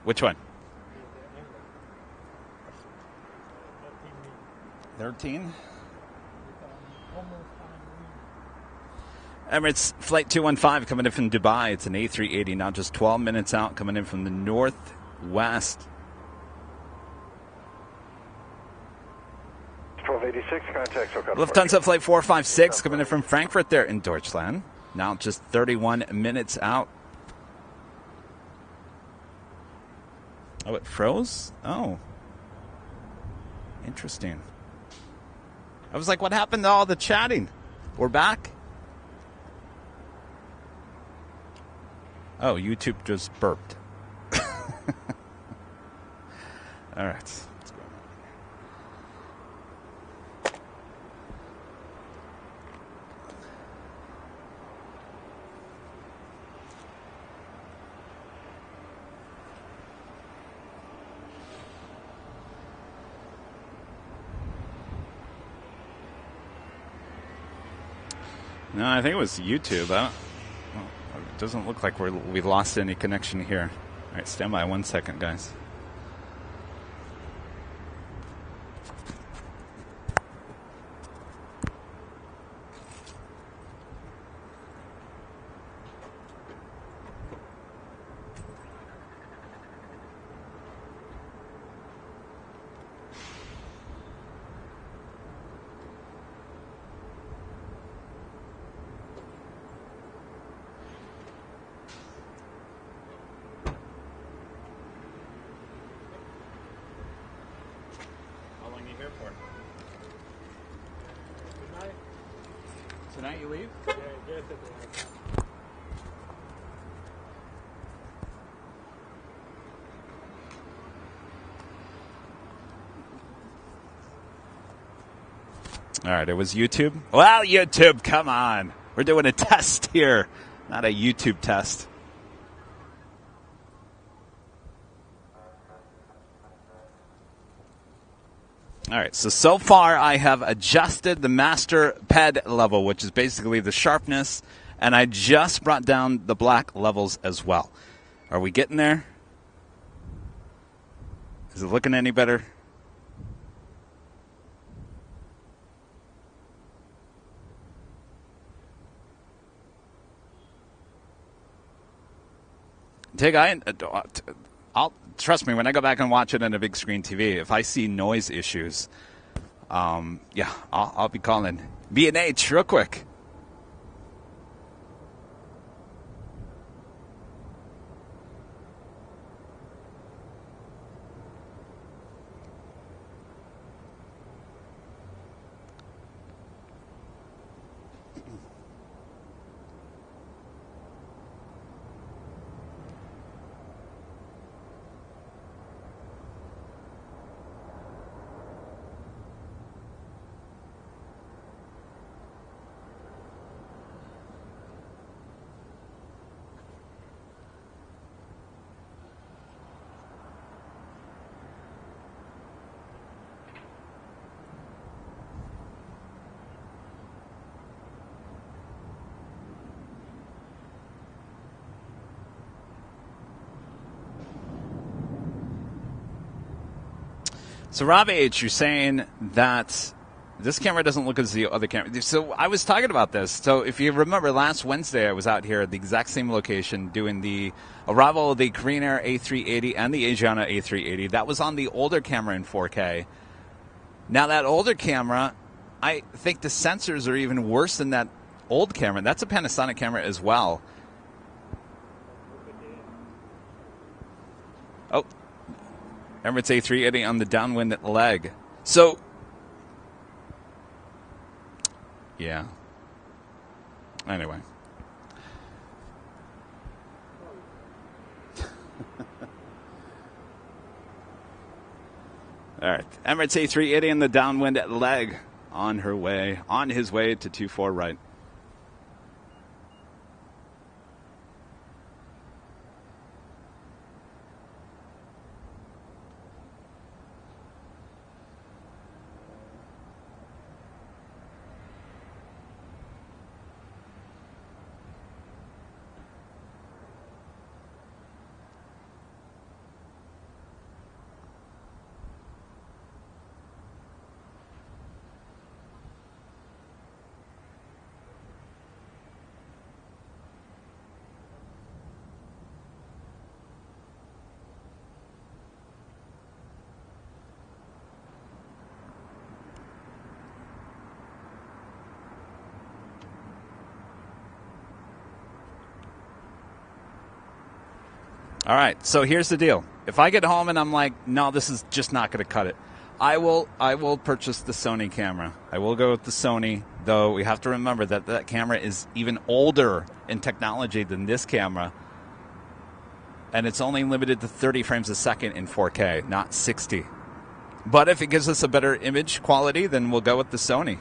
Which one? 13? Emirates Flight 215 coming in from Dubai. It's an A380, now just 12 minutes out, coming in from the northwest. 1286, contact SoCal. Lufthansa Flight 456 coming in from Frankfurt there in Deutschland. Now just 31 minutes out. Oh, it froze? Oh. Interesting. I was like, what happened to all the chatting? We're back? Oh, YouTube just burped. All right. Let's go. No, I think it was YouTube. It doesn't look like we've lost any connection here. All right, stand by 1 second, guys. Tonight you leave? Yeah, yesterday. All right, it was YouTube. Well, YouTube, come on. We're doing a test here, not a YouTube test. All right, so far I have adjusted the master ped level, which is basically the sharpness, and I just brought down the black levels as well. Are we getting there? Is it looking any better? I'll trust me when I go back and watch it on a big screen TV. If I see noise issues, I'll be calling B&H real quick. So Rob H., you're saying that this camera doesn't look as the other camera. So I was talking about this. So if you remember, last Wednesday I was out here at the exact same location doing the arrival of the Korean Air A380 and the Asiana A380. That was on the older camera in 4K. Now that older camera, I think the sensors are even worse than that old camera. That's a Panasonic camera as well. Oh. Emirates A380 on the downwind leg. So, yeah. Anyway. All right. Emirates A380 on the downwind leg on his way to 24 right. All right, so here's the deal. If I get home and I'm like, no, this is just not going to cut it, I will purchase the Sony camera. I will go with the Sony, though we have to remember that that camera is even older in technology than this camera, and it's only limited to 30 frames a second in 4K, not 60. But if it gives us a better image quality, then we'll go with the Sony.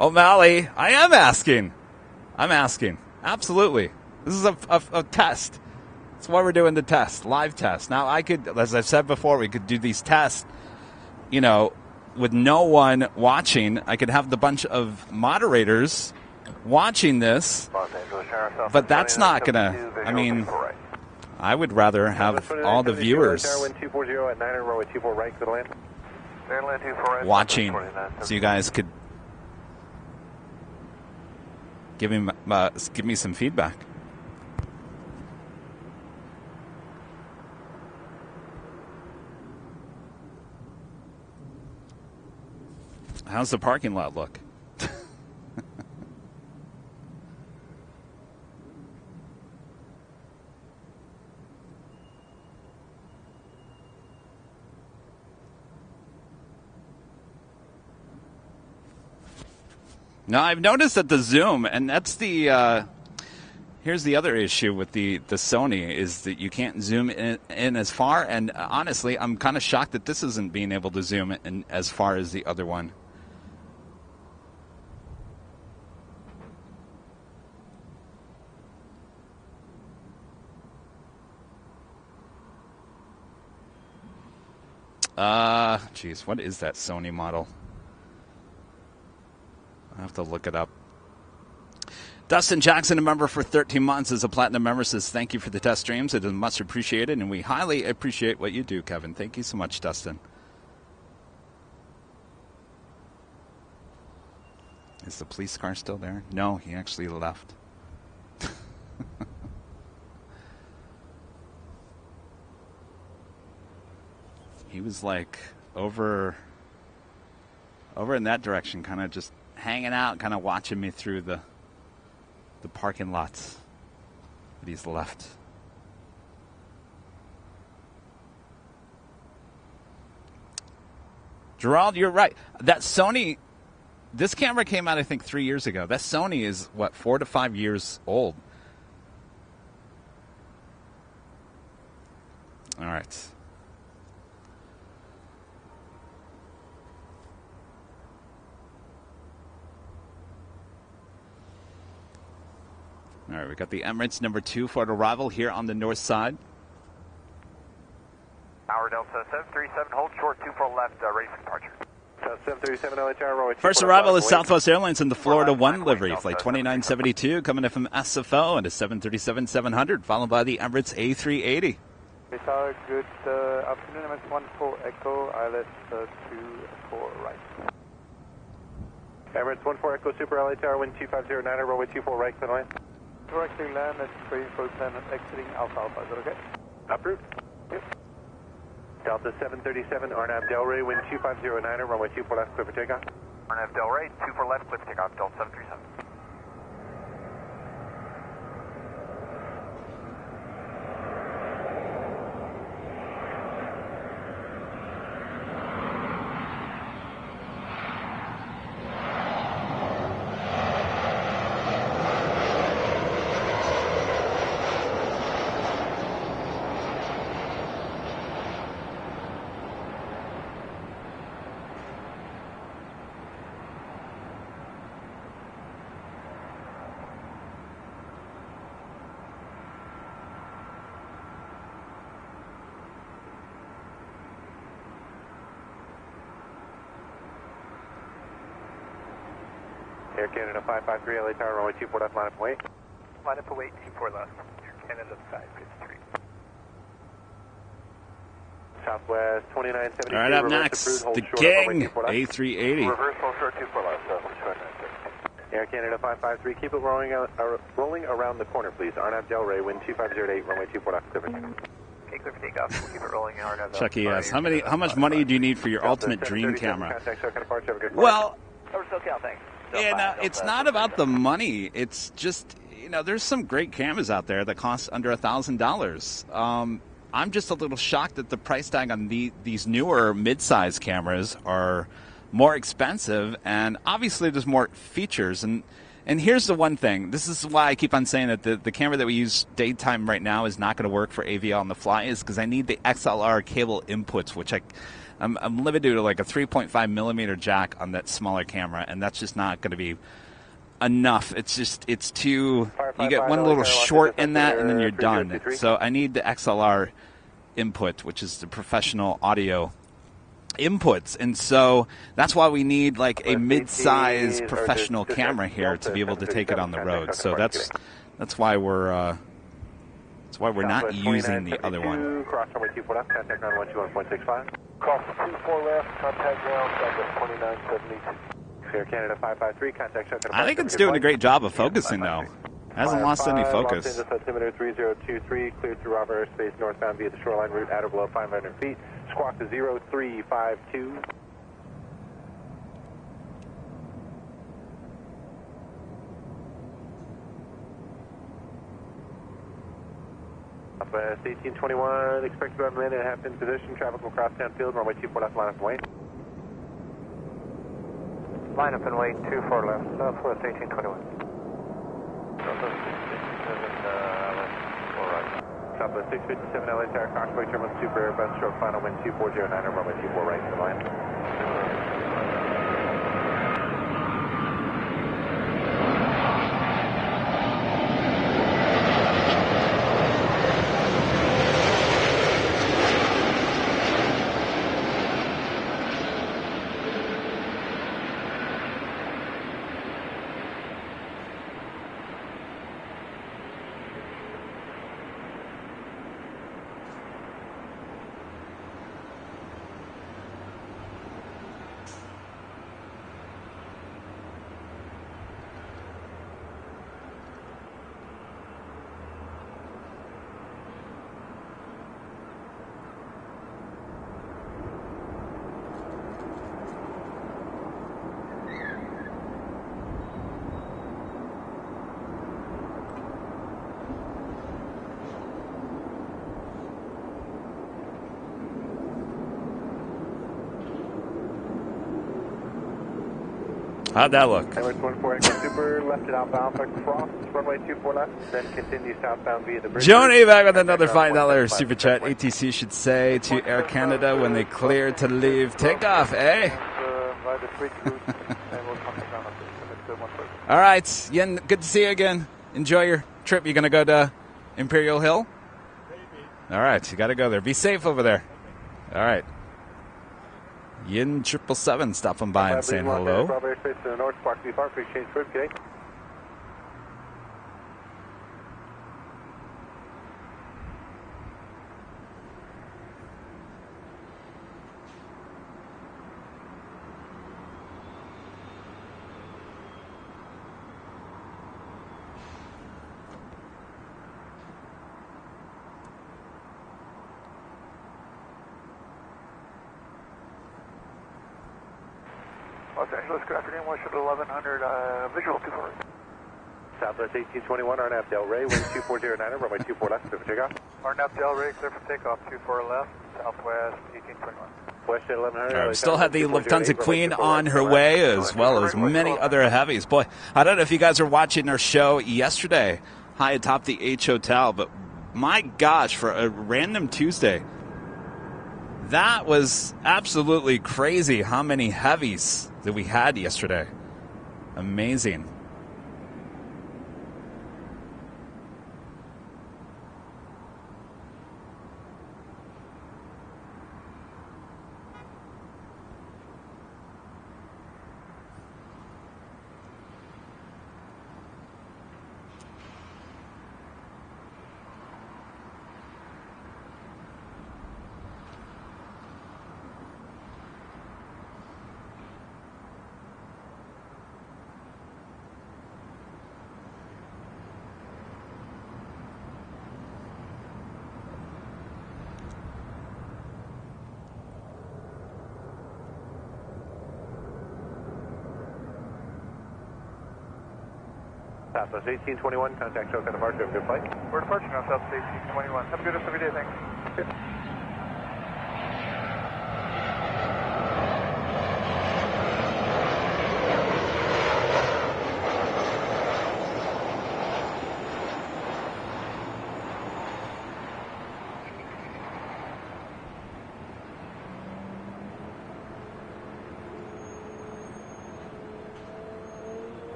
O'Malley, I am asking. I'm asking. Absolutely. This is a test. That's why we're doing the test, live test. Now, I could, as I've said before, we could do these tests, with no one watching. I could have the bunch of moderators watching this, but that's not going to, I would rather have all the viewers watching so you guys could give me some feedback. How's the parking lot look? No, I've noticed that the zoom, and that's the here's the other issue with the Sony, is that you can't zoom in as far, and honestly, I'm kind of shocked that this isn't being able to zoom in as far as the other one. Geez, what is that Sony model? I have to look it up. Dustin Jackson, a member for 13 months, is a platinum member, says thank you for the test streams. It is much appreciated, and we highly appreciate what you do, Kevin. Thank you so much, Dustin. Is the police car still there? No, he actually left. He was like over in that direction, kind of just hanging out, kind of watching me through the parking lots. But he's left. Gerald, you're right. That Sony, this camera came out, I think, 3 years ago. That Sony is, what, 4 to 5 years old. All right. All right, we got the Emirates #2 for arrival here on the north side. Tower Delta 737, hold short 24 left, ready for departure. 737 LA Tower, runway 24 First arrival is Southwest Airlines in the Florida 1 livery, flight 2972, coming in from SFO and a 737-700, followed by the Emirates A380. Tower, good afternoon, Emirates 14 Echo, ILS 24 right. Emirates 14 Echo, Super LA Tower, wind 2509, runway 24 right, clear line. Correctly land at 3410 exiting Alpha Alpha, is that okay? Approved. Yep. Delta 737, Arnav Delray, wind 2509, runway 24 left, clear for takeoff. Arnav Delray, 24 left, clear for takeoff, Delta 737. Air Canada 553 LA Tower, runway 24 left, line up and wait. Line up and wait, 24 left, Air Canada 553. Southwest 2972. All right, up next, the King A380. Reverse hold short 24 left, Air Canada 553, keep it rolling around the corner, please. Arnav Delray, wind 2508, runway 24 left, clear. Okay, clear for takeoff, we'll keep it rolling. Chucky asks, how much money do you need for your ultimate dream camera? Well, yeah, it's not about the money. It's just, there's some great cameras out there that cost under $1,000. I'm just a little shocked that the price tag on these newer mid-size cameras are more expensive, and obviously there's more features. And here's the one thing. This is why I keep on saying that the camera that we use daytime right now is not going to work for AVL on the fly, is because I need the XLR cable inputs, which I'm limited to like a 3.5 millimeter jack on that smaller camera, and that's just not going to be enough. It's too, you get one little short in that and then you're done. So I need the XLR input, which is the professional audio inputs, and so that's why we need like a mid-size professional camera here to be able to take it on the road. So that's why we're not using the other one. Cross runway 24 left, contact ground 121.65. Cross 24 left, contact ground, Southwest 2972. Air Canada 553, contact. I think it's doing a great job of focusing though. Hasn't lost any focus. Los Angeles altimeter 3023, cleared through Robert airspace northbound via the shoreline route at or below 500 feet. Squawk to 0352. Southwest 1821, expect about a minute and a half in position. Traffic will cross town field, runway 24 left, line up and wait. Line up and wait 24 left, Southwest 1821. Southwest 657, all right. Southwest 657 LA Tower, Coxway Turbulence, Super Airbus, short final wind 2409, runway 24 right to the line. How'd that look? Airline 14 Echo Super, left it outbound, cross, runway 24 left, then continue southbound via the bridge. Joni back with another $5 super chat. ATC should say to Air Canada when they clear to leave takeoff, eh? By the switch route, and we'll come down on this. All right, Yen, good to see you again. Enjoy your trip. You going to go to Imperial Hill? All right, you got to go there. Be safe over there. All right. Yin 777 stopping by and saying hello. Bravo airspace to the north, Spark V Park, please change swift gate. Los Angeles, good afternoon, Washington 1100, visual 24. Southwest 1821, RNAV Del Rey, wind 2409, runway 24 left, clear for takeoff. RNAV Del Rey, clear for takeoff, 24 left, Southwest 1821. West 1100. We still had the Lufthansa Queen on her way, as well as many other heavies. Boy, I don't know if you guys are watching our show yesterday, high atop the H Hotel, but my gosh, for a random Tuesday, that was absolutely crazy how many heavies that we had yesterday. Amazing. Southwest 1821, contact show kind of departure, good flight. We're departing on Southwest 1821. Have a good rest of your day, thanks. Good.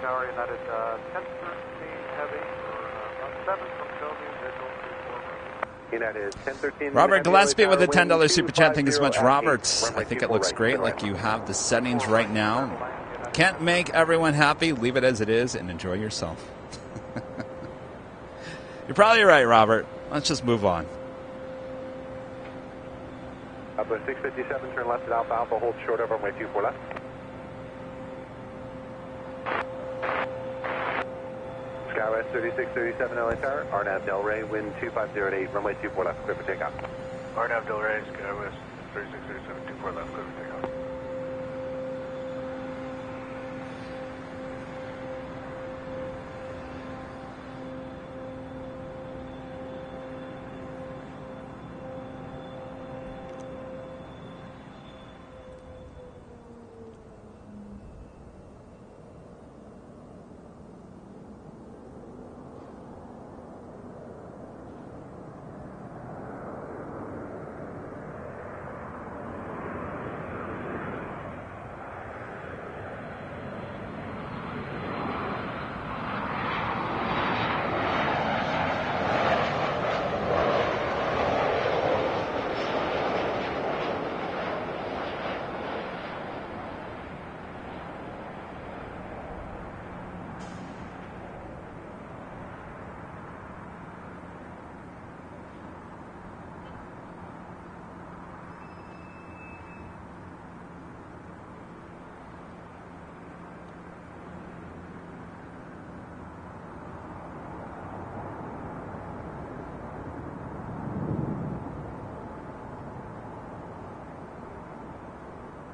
Tower United 1013 heavy, 17 from Sylvia, visual 24. United 1013. Robert Gillespie with a $10 super chat. Thank you so much, Robert. I think it looks great like you have the settings right now. Can't make everyone happy. Leave it as it is and enjoy yourself. You're probably right, Robert. Let's just move on. Southwest 657, turn left at Alpha Alpha, hold short over runway 24 left. Skywest 3637 LA Tower, RNAV Del Rey, wind 2508, runway 24 left, clear for takeoff. RNAV Del Rey, Skywest 3637, 24 left, clear for takeoff.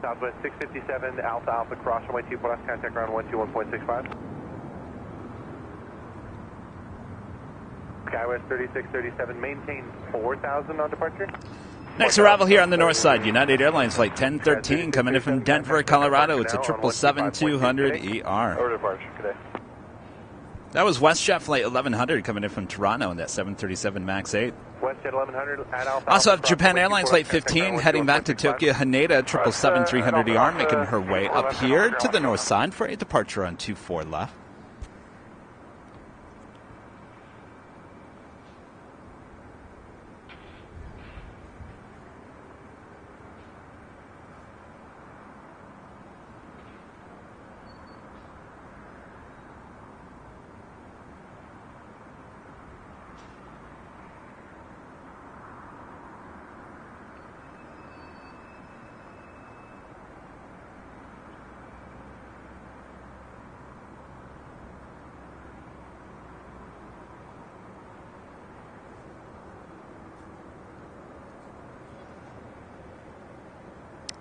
Southwest 657, Alpha Alpha, cross runway 24 left, contact ground 121.65. Skywest 3637, maintain 4,000 on departure. Next arrival here on the north side, United Airlines Flight 1013 coming in from Denver, Colorado. It's a 777-200ER. Over departure today. That was WestJet Flight 1100 coming in from Toronto in that 737 MAX 8. WestJet 1100 at Alpha. Also have Japan Airlines Flight 15 heading back to Tokyo, Haneda, 777-300ER making her way up here to the north side for a departure on 24 left.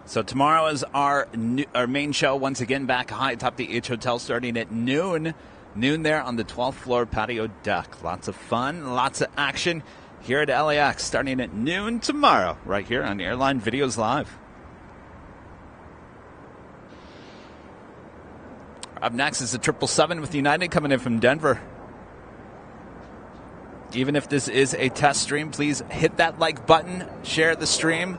So tomorrow is our main show, once again back high atop the H Hotel starting at noon. Noon there on the 12th floor patio deck. Lots of fun, lots of action here at LAX starting at noon tomorrow right here on Airline Videos Live. Up next is the 777 with United coming in from Denver. Even if this is a test stream, please hit that like button, share the stream.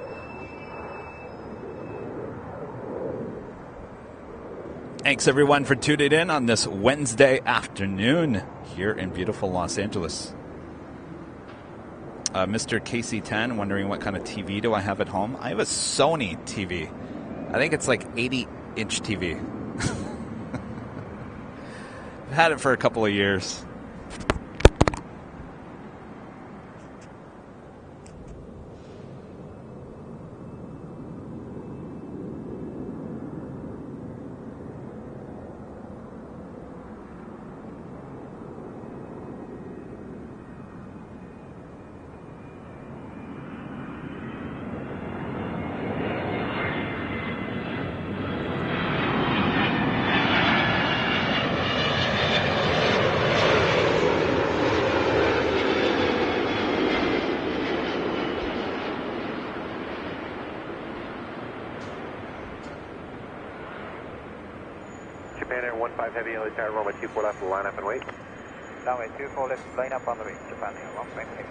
Thanks, everyone, for tuning in on this Wednesday afternoon here in beautiful Los Angeles. Mr. KC10 wondering what kind of TV do I have at home. I have a Sony TV. I think it's like 80-inch TV. I've had it for a couple of years. Japan Air 15 Heavy, LA Tower, runway 24 left, line up and wait. Runway 24 left, line up on the way, Japan Air 15 Heavy.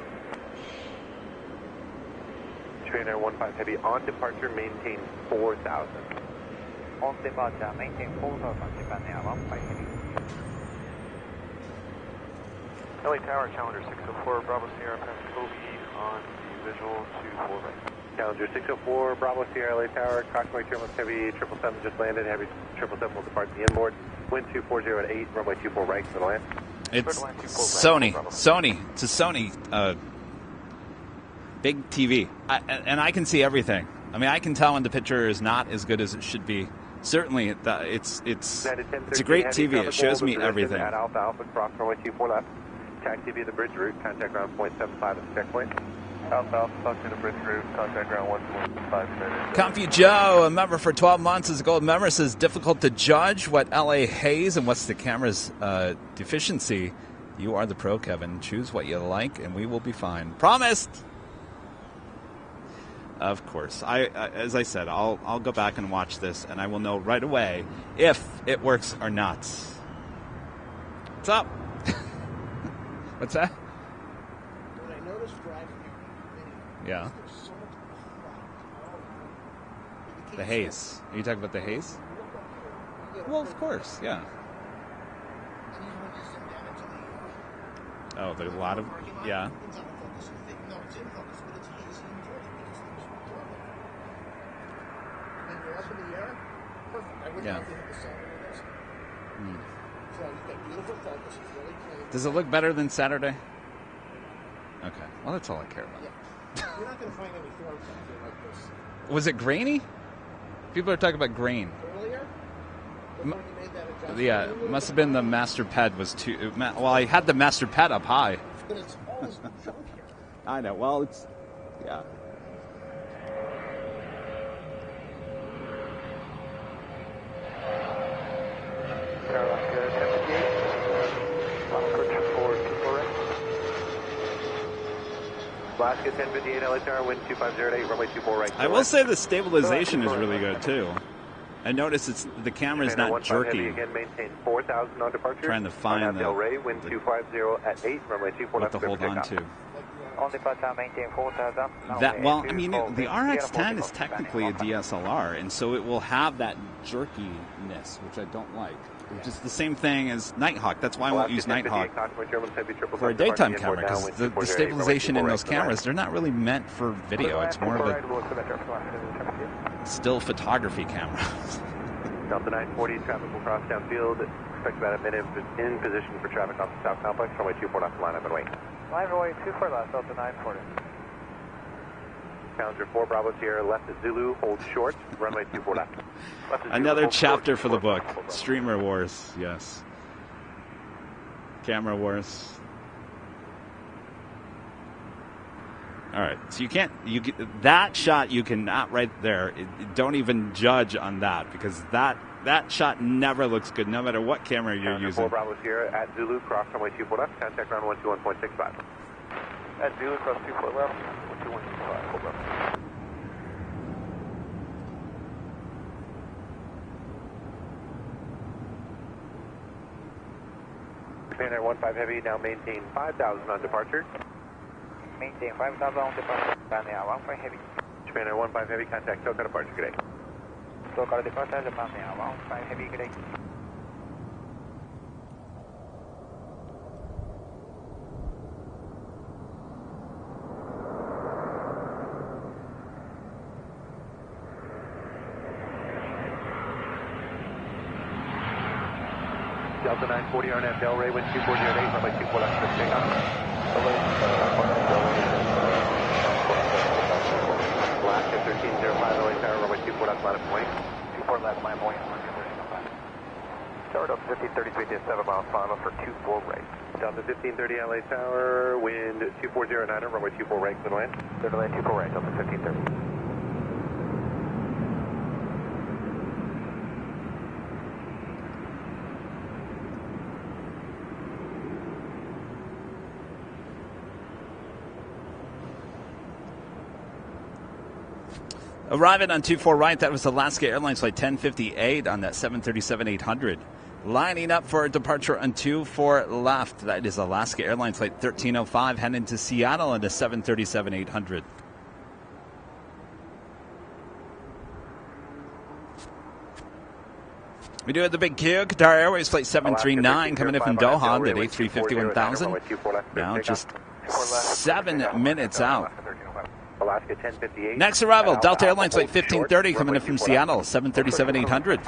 Japan Air 15 Heavy, on departure, maintain 4,000. On departure, maintain 4,000, Japan Air 15 Heavy. LA Tower, Challenger 604, Bravo Sierra, Kobe on the visual to 4 right. Challenger 604, Bravo Sierra, LA Tower, Coxswain Terminal Heavy 777 just landed. Heavy 777 will depart the inboard. Wind 240 at 8, runway 24 right for the land. It's Sony. It's a Sony big TV. And I can see everything. I mean, I can tell when the picture is not as good as it should be. Certainly, it's a great TV. It shows me everything. At Alpha Alpha, cross runway 24 left. Taxi via the bridge route, contact ground 0.75 at the checkpoint. Alpha Alpha, talk to the bridge route, contact ground 115 Comfy Joe, a member for 12 months, is a gold member, says difficult to judge what LA haze and what's the camera's deficiency. You are the pro, Kevin. Choose what you like, and we will be fine. Promised. Of course. As I said, I'll go back and watch this, and I will know right away if it works or not. What's up? What's that? What I noticed driving here, Yeah. there's so much crap. The haze. Are you talking about the haze? Well, of course, yeah. Oh, there's a lot of, yeah. It's out of focus. No, it's in focus, but it's hazy in Georgia because there's drama. And then you're up in the air, perfect. I wouldn't have to hit the sun or this. So you've got beautiful focus, it's really clean. Does it look better than Saturday? Okay, well, that's all I care about. Yeah. You're not going to find any thorns out here like this. Was it grainy? People are talking about grain. Earlier? Before you made that adjustment? Yeah, it must have been the master pad was too... Well, I had the master pad up high. But it's always junk here. I know, well, it's... Yeah. Alaska 1058 LA Tower, wind 2508, runway 24 right. I will say the stabilization is really good too. I notice the camera is not jerky. Again, maintain 4,000 on departure. Trying to find Del Rey, wind 250 at 8, runway 24 what to hold on to. On departure, maintain 4,000. That, well, I mean, the RX-10 is technically a DSLR, and so it will have that jerkiness, which I don't like. It's just the same thing as Nighthawk. That's why I won't use Nighthawk for a daytime camera, because the stabilization in those cameras, they're not really meant for video. It's more of a still photography camera. Delta 940, traffic will cross downfield. Expect about a minute in position for traffic off the South Complex. Runway 24 left, line up and wait. Runway 24 left, Delta 940. Challenger 4, Bravo Sierra, left at Zulu, hold short. Runway 24 left. Another chapter for the book. Streamer Wars, yes. Camera Wars. All right, so that shot you cannot right there. Don't even judge on that, because that shot never looks good, no matter what camera you're using. 4 Bravo Sierra at Zulu, cross runway 24 left, contact ground 121.65. At Zulu, cross 24 left, 121.65, hold up. Japan Air 15 Heavy, now maintain 5,000 on departure. Maintain 5,000 on departure. Japan Air 15 Heavy. Japan Air 15 Heavy, contact Tokyo departure, good day. Tokyo departure, Japan Air 15 Heavy, good day. Delta 940 RNF Del Rey, wind 2408, runway 24 left for takeoff. Alaska 1305 LA Tower, runway 24 left, line up and wait. 24 left, line point. Tower Delta 1533 to 7 miles final for 24 right. Delta 1530 LA Tower, wind 2409, runway 24 right, clear to land. Clear to land 24 right, Delta 1530. Arriving on 24 right, that was Alaska Airlines flight 1058 on that 737-800. Lining up for a departure on 24 left, that is Alaska Airlines flight 1305 heading to Seattle on the 737-800. We do have the big Q, Qatar Airways flight 739 coming in from Doha on the A350-1000. Now just 7 minutes out. Alaska 1058. Next arrival, Delta Airlines flight 1530 coming in from Seattle, 737-800.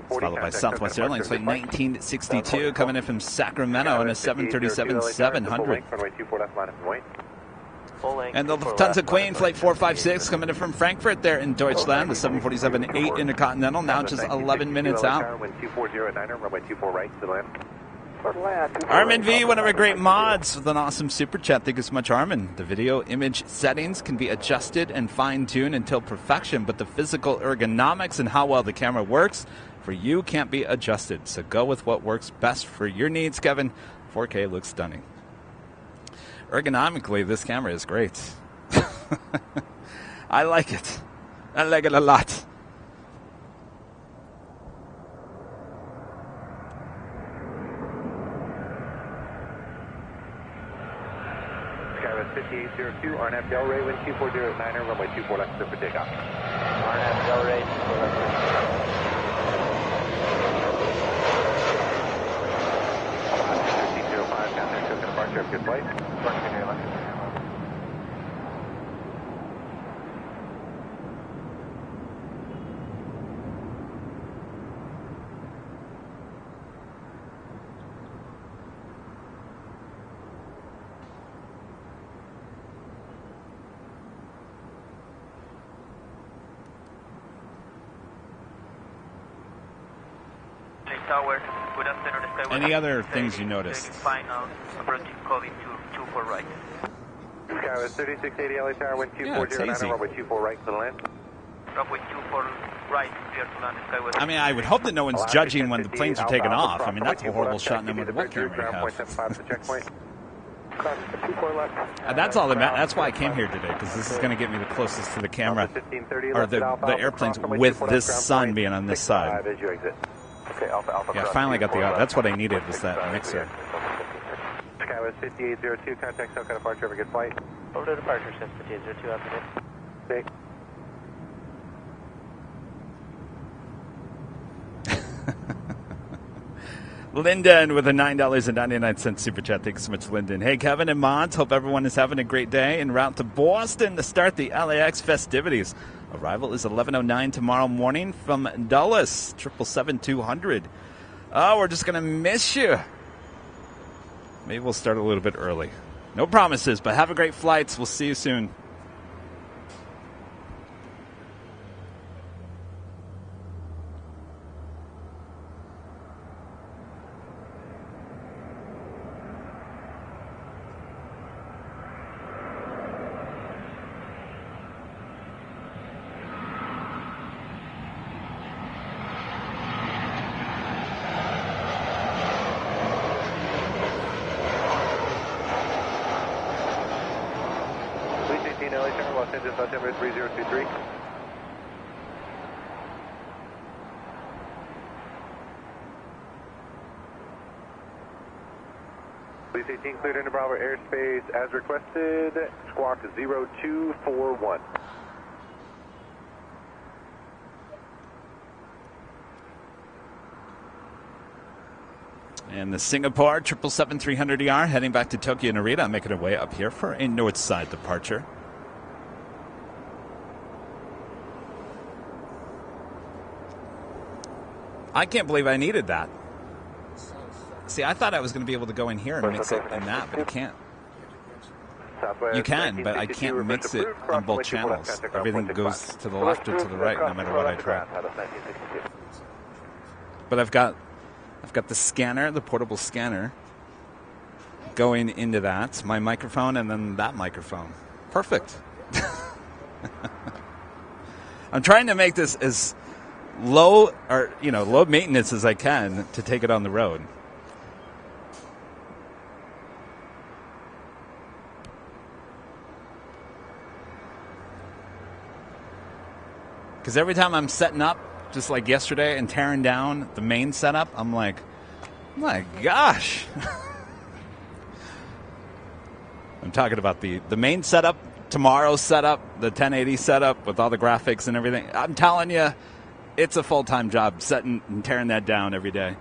Followed by Southwest Airlines flight 1962 coming in from Sacramento on a 737-700. And the Lufthansa Queen flight 456 coming in from Frankfurt there in Deutschland, the 747-8 Intercontinental, now just 11 minutes out. Armin V, one of our great mods, with an awesome super chat. Thank you so much, Armin. The video image settings can be adjusted and fine-tuned until perfection, but the physical ergonomics and how well the camera works for you can't be adjusted. So go with what works best for your needs, Kevin. 4K looks stunning. Ergonomically, this camera is great. I like it. I like it a lot. Skywest 5802, RNF Del Rey, wind 2409, runway 24 left, clear for takeoff. RNF Del Rey, 24 left. Alaska 1305, contact Tokyo departure, have a good flight. Any other things you noticed? Final, approaching COVID 24 right. Skywest 3680 LA Tower, wind 2409, runway 24 right, clear to land. Runway 24 right, clear to land, Skywest. I mean, I would hope that no one's judging when the planes are taking off. I mean, that's a horrible shot no matter what camera you have. Cross 24 left. That's all that matters. That's why I came here today, because this is going to get me the closest to the camera, or the airplanes with this sun being on this side. As you exit. Okay, Alpha. Yeah, I finally got the. That's what I needed, was that mixer. Skywest 5802, contact SoCal departure, have a good flight. Over to departure, 5802, after Okay. Lyndon with a $9.99 super chat. Thanks so much, Lyndon. Hey, Kevin and Mods. Hope everyone is having a great day en route to Boston to start the LAX festivities. Arrival is 11:09 tomorrow morning from Dulles. 777-200. Oh, we're just going to miss you. Maybe we'll start a little bit early. No promises, but have a great flights. We'll see you soon. Los Angeles, September 3023. Police 18 cleared into Bravo airspace as requested. Squawk 0241. And the Singapore 777-300ER heading back to Tokyo Narita, making our way up here for a north side departure. I can't believe I needed that. See, I thought I was going to be able to go in here and mix it in that, but you can't. You can, but I can't mix it on both channels. Everything goes to the left or to the right, no matter what I try. But I've got the scanner, the portable scanner, going into that, my microphone, and then that microphone. Perfect. I'm trying to make this as low maintenance as I can to take it on the road. Because every time I'm setting up, just like yesterday, and tearing down the main setup, I'm like, my gosh. I'm talking about the main setup, tomorrow's setup, the 1080 setup with all the graphics and everything. I'm telling you, it's a full-time job setting and tearing that down every day.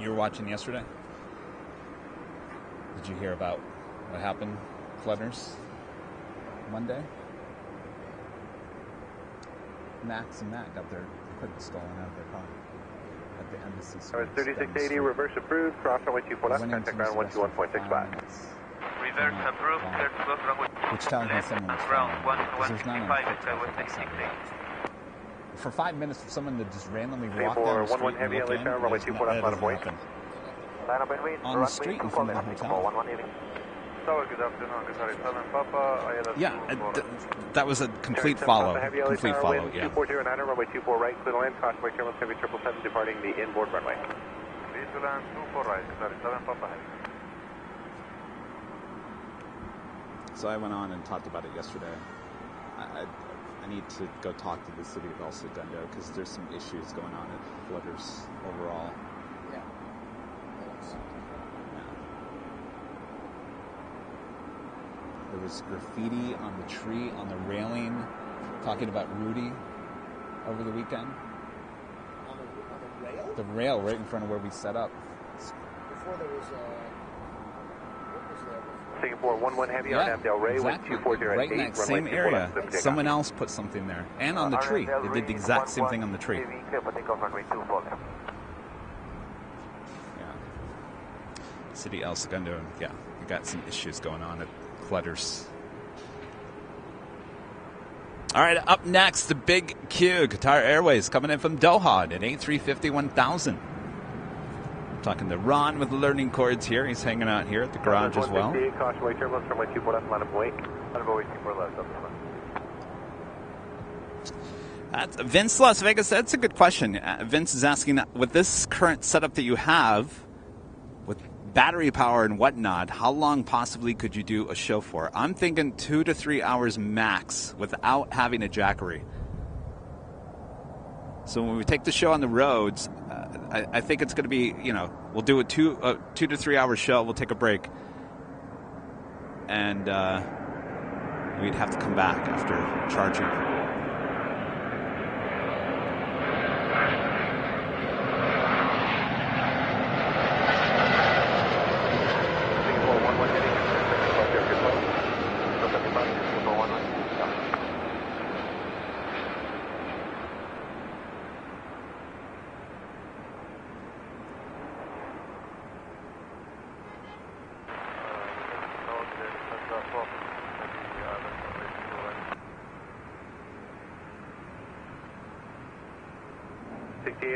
You were watching yesterday? Did you hear about what happened, Flutters, Monday? Max and Matt got their equipment stolen out of their car at the embassy. 3680, reverse approved, cross runway 24 left, contact ground 121.65. Reverse approved, clear to go runway. Which tells me someone was ground following, because there's none on the 165, for 5 minutes for someone to just randomly walk down the street and heavy look LA in, tower, runway that 24 left, doesn't line of happen. Line up and wait. On the street in front of the hotel. Good afternoon, sorry, 7 Papa. Yeah, that was a complete follow. Complete follow, yeah. 2409, runway 24 right, clear to land, caution by Terminal Heavy 777 departing the inboard runway. Please to land 24 right, sorry, 7 Papa Heavy. So I went on and talked about it yesterday. I need to go talk to the city of El Segundo because there's some issues going on at Flutters overall. Yeah. There was graffiti on the tree, on the railing, talking about Rudy over the weekend. On the rail? The rail right in front of where we set up. Before there was what was there before? Singapore 11 Heavy on Yeah, Abdel Ray, exactly. wind 240 Right in that same area. Someone else put something there. And on the tree. They did the exact same thing on the tree. Heavy, clear for takeoff, runway 24 left. Yeah. City El Segundo, yeah, we got some issues going on at Clutters. All right, up next, the big Q, Qatar Airways, coming in from Doha at 8350-1000. Talking to Ron with the learning cords here. He's hanging out here at the garage as well. Caution way turbulence from 24 left, line of wait. Line of wait, 24 left, up That's Vince Las Vegas, that's a good question. Vince is asking, with this current setup that you have, with battery power and whatnot, how long possibly could you do a show for? I'm thinking 2 to 3 hours max without having a jackery. So when we take the show on the roads, I think it's going to be, we'll do a 2 to 3 hour show. We'll take a break. And we'd have to come back after charging.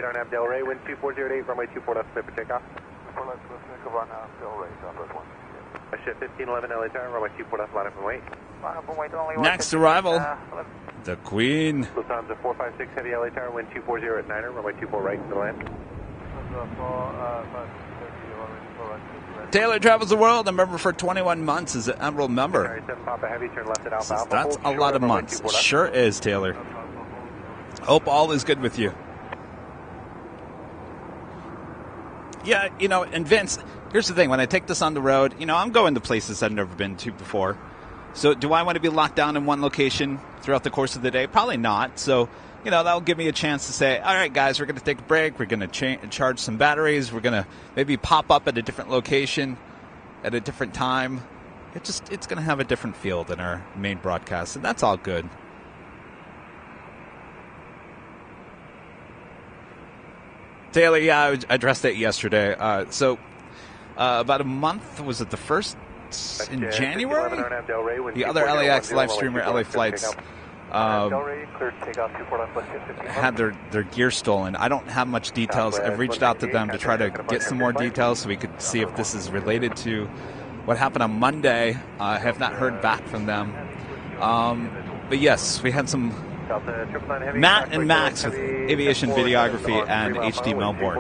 On Abdel Ray, wind 2408, runway 24 left, clear for takeoff. 24 left, takeoff on Abdel Ray, Southwest 1. Ship 1511 LA tower, runway 24 left, line up and wait. Line up and wait, only Next arrival, the Queen. Lufthansa 456 Heavy LA tower, wind 240 at 9er, runway 24 right to land. Taylor travels the world, a member for 21 months, is an Emerald member. 7 Papa Heavy, turn left at Alpha Alpha. That's a lot of months. Sure is, Taylor. Hope all is good with you. Yeah, and Vince, here's the thing. When I take this on the road, I'm going to places I've never been to before. So do I want to be locked down in one location throughout the course of the day? Probably not. So, that'll give me a chance to say, all right, guys, we're going to take a break. We're going to charge some batteries. We're going to maybe pop up at a different location at a different time. It's going to have a different feel than our main broadcast, and that's all good. Taylor, yeah, I addressed it yesterday. About a month, was it the first in January? The other LAX live streamer, LA Flights, had their gear stolen. I don't have much details. I've reached out to them to try to get some more details so we could see if this is related to what happened on Monday. I have not heard back from them. But yes, we had some... Matt and Max with Aviation Videography and HD Melbourne.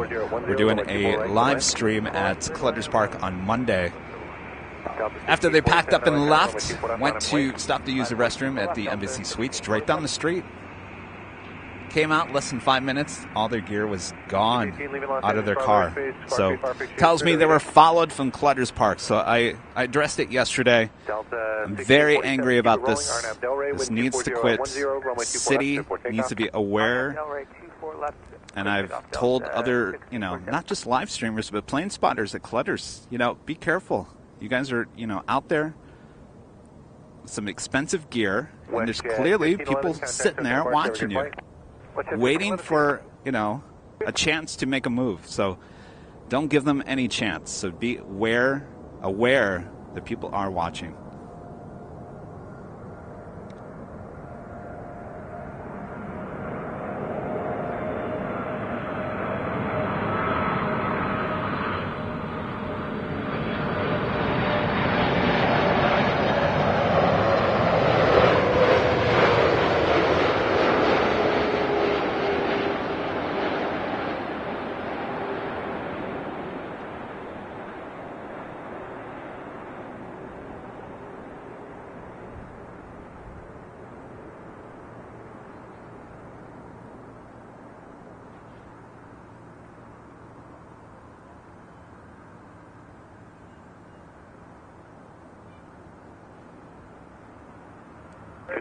We're doing a live stream at Clutters Park on Monday. After they packed up and left, went to stop to use the restroom at the Embassy Suites right down the street. Came out less than 5 minutes. All their gear was gone out of their car. So tells me they were followed from Clutters Park. So I addressed it yesterday. I'm very angry about this. This needs to quit. The city needs to be aware. And I've told other, not just live streamers, but plane spotters at Clutters, be careful. You guys are, out there with some expensive gear. And there's clearly people sitting there watching you, waiting for, a chance to make a move. So don't give them any chance. So be aware that people are watching.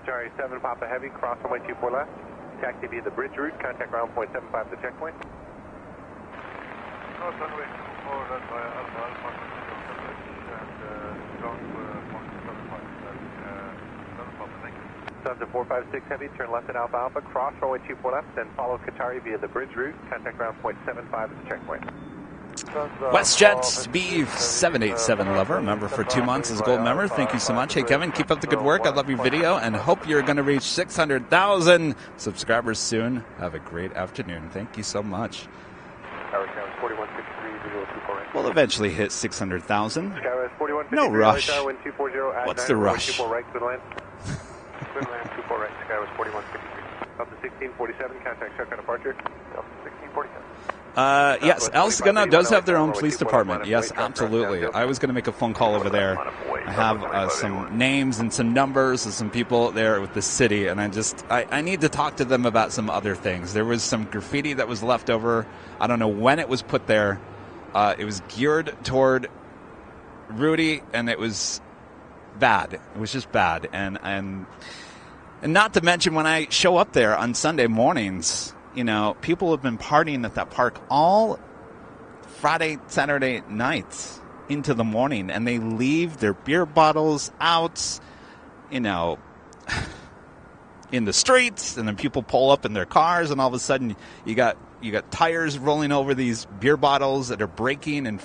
Sorry, 7 Papa Heavy, cross runway 24 left. Taxi via the bridge route, contact ground point 75 to checkpoint. Cross runway 24 left via Alpha Alpha, and ground Delta 456 Heavy, turn left at Alpha Alpha, cross runway 24 left, then follow Qatari via the bridge route. Contact ground point 75 at the checkpoint. WestJet's B787 lover, member for 2 months as a gold member. Thank you so much. Hey, Kevin, keep up the good work. I love your video and hope you're going to reach 600,000 subscribers soon. Have a great afternoon. Thank you so much. We'll eventually hit 600,000. No rush. What's the rush? Up to 1647, contact check on departure. 1647. Yes, El Segundo does have their own police department. Yes, absolutely. I was going to make a phone call over there. I have some names and some numbers of some people there with the city, and I need to talk to them about some other things. There was some graffiti that was left over. I don't know when it was put there. It was geared toward Rudy, and it was bad. It was just bad. And not to mention when I show up there on Sunday mornings, you know, people have been partying at that park all Friday, Saturday nights into the morning, and they leave their beer bottles out, you know, in the streets, and then people pull up in their cars, and all of a sudden you got tires rolling over these beer bottles that are breaking, and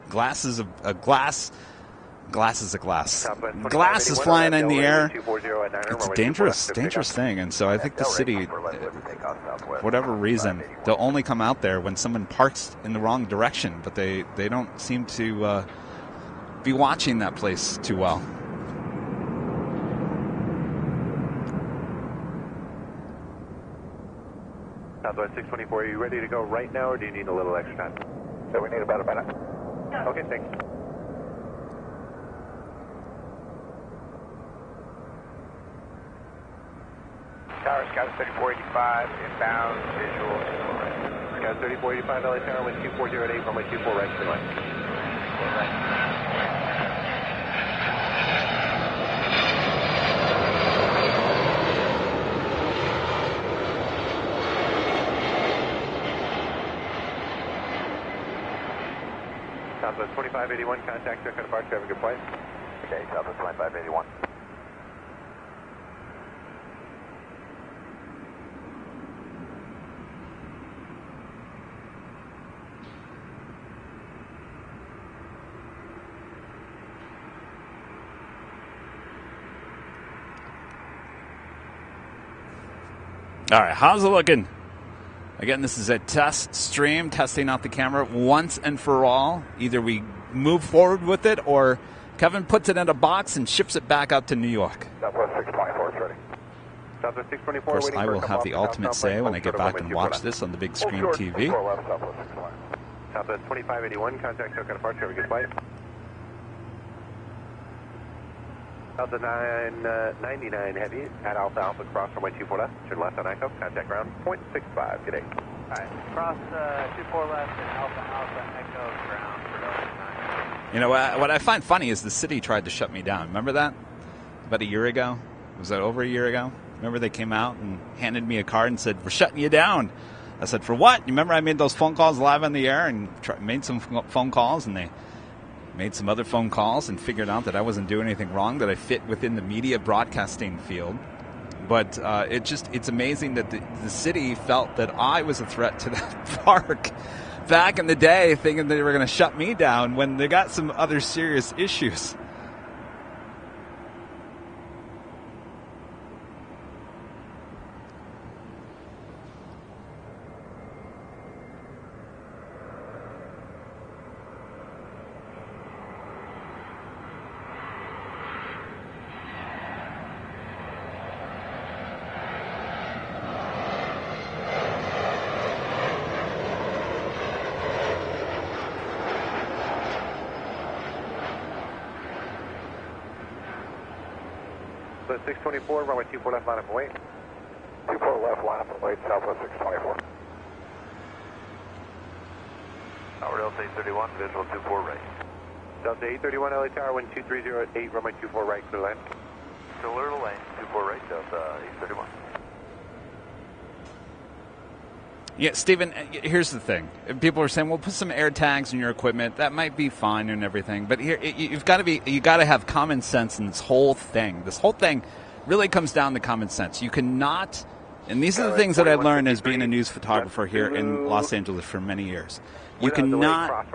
glasses of glass. Glass is flying in the air. It's a dangerous thing. And so I think the city, for whatever reason, they'll only come out there when someone parks in the wrong direction. But they don't seem to be watching that place too well. Southwest 624, are you ready to go right now, or do you need a little extra time? So we need about a minute. Okay, thanks. Tower, Scout 3485, inbound, visual, right. Scout 3485, LA Tower, wind 2408, runway 24 right, clear line. Southwest 2581, contact check on departure, have a good flight. Okay, Southwest 2581. All right, how's it looking? Again, this is a test stream, testing out the camera once and for all. Either we move forward with it, or Kevin puts it in a box and ships it back out to New York. Southwest 624 is ready. Southwest 624, of course, I will have the ultimate say when I get back and watch this on the big screen TV. Southwest 2581, contact check on departure, have a good flight. Delta 999 heavy at Alpha Alpha, cross runway 24 left, turn left on ICO, contact ground point 65, good day. Alright, cross 24 left and Alpha Alpha Echo ground for Delta 9. You know, what I find funny is the city tried to shut me down. Remember that? About a year ago? Was that over a year ago? Remember they came out and handed me a card and said, "We're shutting you down." I said, "For what?" You remember I made those phone calls live on the air and made some phone calls, and they made some other phone calls and figured out that I wasn't doing anything wrong, that I fit within the media broadcasting field. But it's amazing that the city felt that I was a threat to that park back in the day, thinking they were going to shut me down when they got some other serious issues. So 624, runway 24 left, line up and wait. 24 left, line up and wait, Southwest 624. Tower Delta 831, visual 24 right. Delta 831, LA Tower, wind 2308, runway 24 right, clear line. Clear lane, 24 right, Delta 831. Yeah, Stephen, here's the thing. People are saying, well, put some air tags in your equipment. That might be fine and everything. But here, you got to have common sense in this whole thing. This whole thing really comes down to common sense. You cannot, and these are the things that I learned as being a news photographer here in Los Angeles for many years. You cannot,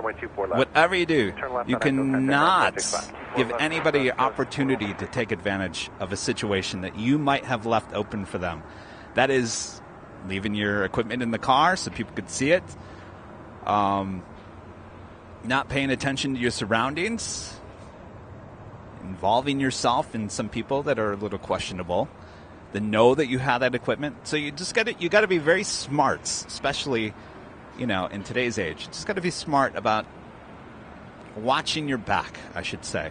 whatever you do, you cannot give anybody an opportunity to take advantage of a situation that you might have left open for them. That is leaving your equipment in the car so people could see it, not paying attention to your surroundings, involving yourself in some people that are a little questionable, then know that you have that equipment. So you just got to be very smart, especially, you know, in today's age. You just got to be smart about watching your back, I should say.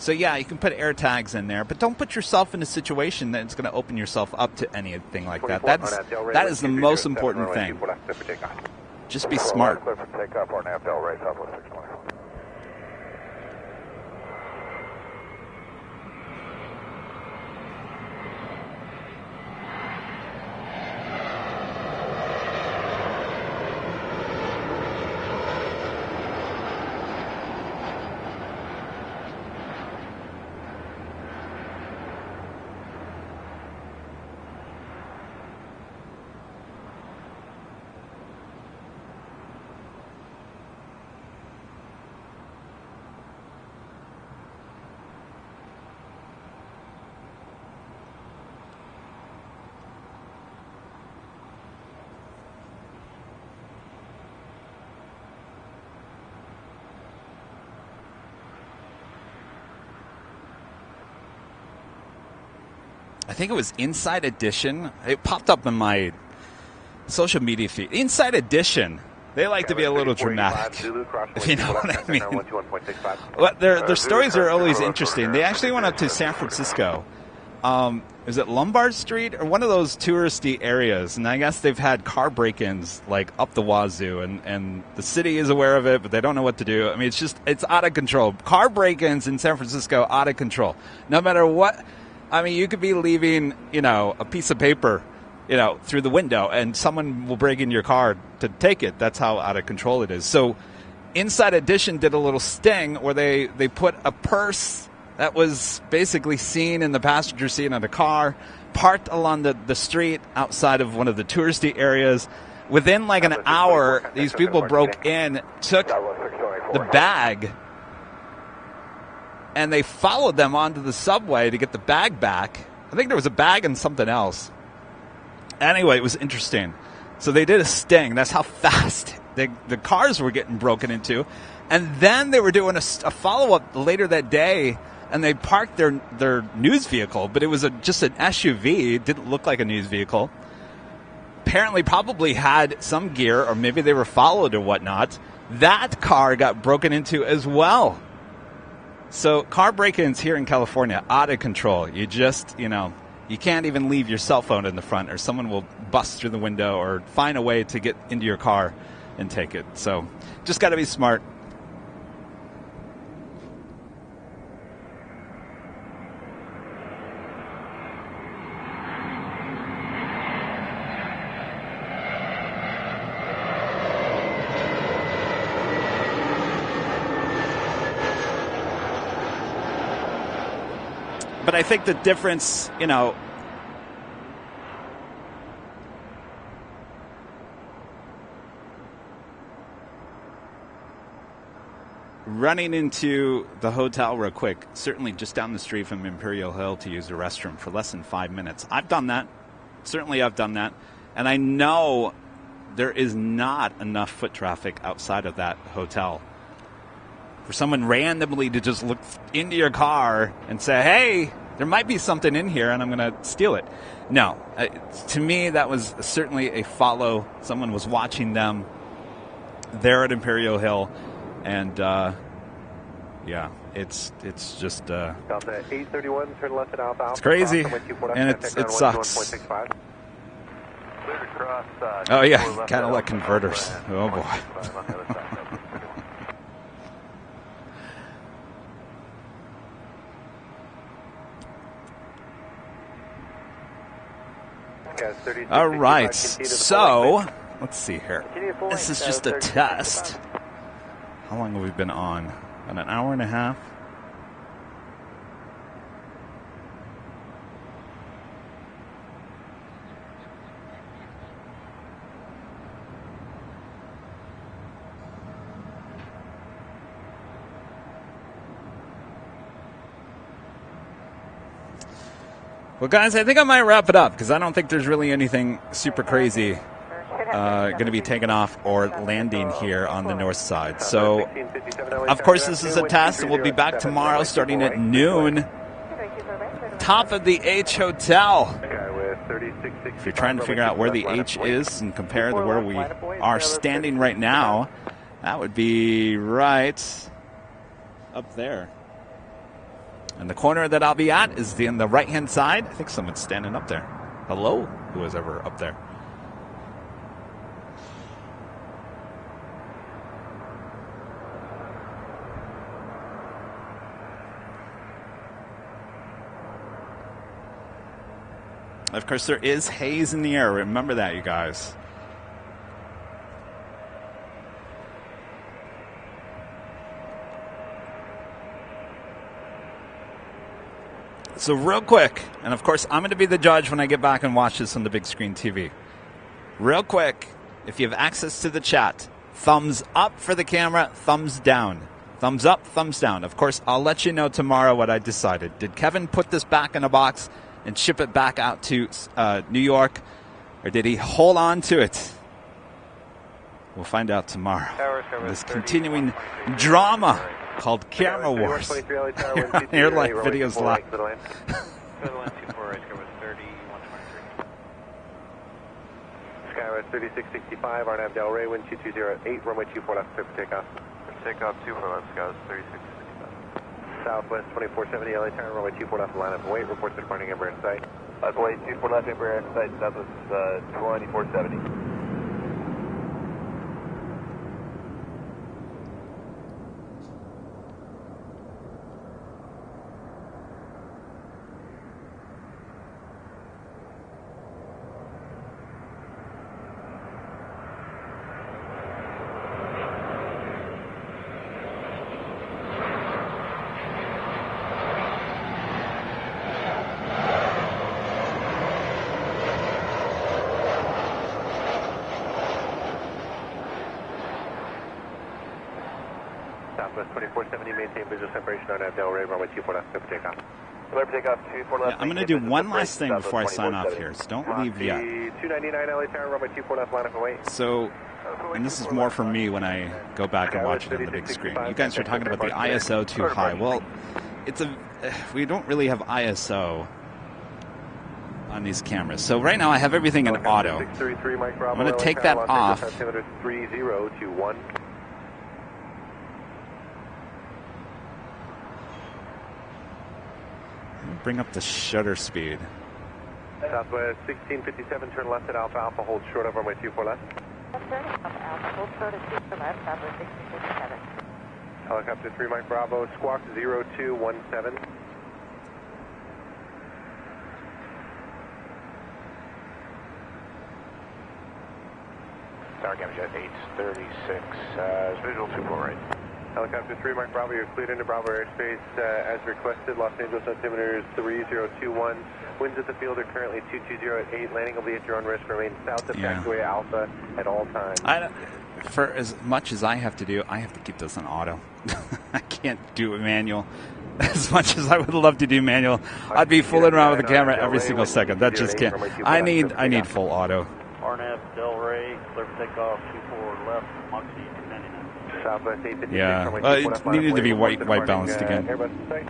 So yeah, you can put air tags in there, but don't put yourself in a situation that's going to open yourself up to anything like that. That is the most important thing. Just be smart. Clear for takeoff or nav Delray, Southwest 624. I think it was Inside Edition. It popped up in my social media feed. Inside Edition. They like to be a little dramatic, if you know what I mean. Well, their stories are always interesting. They actually went up to San Francisco. Is it Lombard Street or one of those touristy areas? And I guess they've had car break-ins like up the wazoo, and the city is aware of it, but they don't know what to do. I mean, it's out of control. Car break-ins in San Francisco, out of control. No matter what. I mean, you could be leaving, you know, a piece of paper, you know, through the window, and someone will break in your car to take it. That's how out of control it is. So Inside Edition did a little sting where they put a purse that was basically seen in the passenger seat of the car, parked along the street outside of one of the touristy areas. Within like an hour, these people broke in, took the bag, and they followed them onto the subway to get the bag back. I think there was a bag and something else. Anyway, it was interesting. So they did a sting. That's how fast the cars were getting broken into. And then they were doing a follow-up later that day, and they parked their news vehicle, but it was just an SUV. It didn't look like a news vehicle. Apparently probably had some gear, or maybe they were followed or whatnot. That car got broken into as well. So car break-ins here in California, out of control. You just, you know, you can't even leave your cell phone in the front, or someone will bust through the window or find a way to get into your car and take it. So just got to be smart. But I think the difference, you know, running into the hotel real quick, certainly just down the street from Imperial Hill to use the restroom for less than 5 minutes. I've done that. Certainly I've done that. And I know there is not enough foot traffic outside of that hotel for someone randomly to just look into your car and say, hey, there might be something in here and I'm going to steal it. No. To me, that was certainly a follow. Someone was watching them there at Imperial Hill. And, yeah, it's just... Delta 831, turn left at Alpha. It's crazy, and it sucks. Oh, yeah, Cadillac converters. Oh, boy. All right, so let's see here. This is just a test. How long have we been on? About an hour and a half? Well, guys, I think I might wrap it up because I don't think there's really anything super crazy going to be taken off or landing here on the north side. So, of course, this is a test, and we'll be back tomorrow starting at noon. Top of the H Hotel. If you're trying to figure out where the H is and compare to where we are standing right now, that would be right up there. And the corner that I'll be at is on the right-hand side. I think someone's standing up there. Hello, who was ever up there? Of course, there is haze in the air. Remember that, you guys. So real quick, and of course, I'm going to be the judge when I get back and watch this on the big screen TV. Real quick, if you have access to the chat, thumbs up for the camera, thumbs down. Thumbs up, thumbs down. Of course, I'll let you know tomorrow what I decided. Did Kevin put this back in a box and ship it back out to New York, or did he hold on to it? We'll find out tomorrow. This continuing drama called Camera Wars. Airline Videos Live. Skywest 3665, RNAV Delray, wind 2208, runway 24 left, clear for takeoff. Takeoff 24 left, Skywest 3665. Southwest 2470, LA turn, runway 24 left, line up and wait, reports to departing Embraer in sight. Runway 24 left, Embraer in sight, Southwest 2470. Southwest 2470, maintain visual separation on Delray, runway 24 left, clear for takeoff. Clear for takeoff, 24 left. Yeah, I'm going to do one last thing before I sign off here, so don't leave yet. 299 LA turn, runway 24 left, line up and wait. So, and this is more for me when I go back and watch it on the big screen. You guys are talking about the ISO too high. Well, we don't really have ISO on these cameras. So right now I have everything in auto. I'm going to take that off. Bring up the shutter speed. Southwest 1657, turn left at Alpha Alpha, hold short of runway 24 left. Alpha Alpha, hold short of 24 left, Southwest 1657. Helicopter 3 Mike Bravo, squawk 0217. Tower Gamma Jet 836, visual 24 right. Helicopter 3 Mike Bravo, you're cleared into Bravo airspace as requested. Los Angeles altimeter is 3021. Winds at the field are currently 220 at 8. Landing will be at your own risk. Remain south of taxiway Alpha at all times. For as much as I have to do, I have to keep this on auto. I can't do a manual. As much as I would love to do manual, I'd be fooling around with the camera every single second. That just can't. I need full auto. RNAV Delray, clear for takeoff, 24 left, Moxie 299. Southwest 856. Yeah, it needed to be white balanced again. Airbus in sight.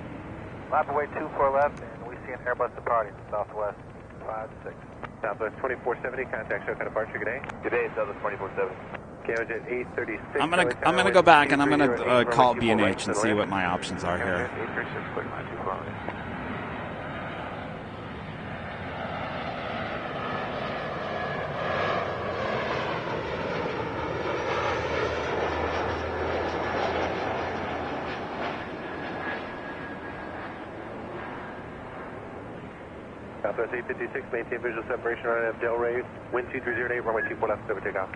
Lap away 24 left, and we see an Airbus departing Southwest 56. Southwest 2470, contact show departure. Good day. Good day, Southwest 2470. Gamma Jet 836. I'm gonna go back and I'm gonna call B&H and see what my options are here. 836, clear 924. Southwest 856, maintain visual separation on Delray, wind 2308, runway 24 left, clear for takeoff.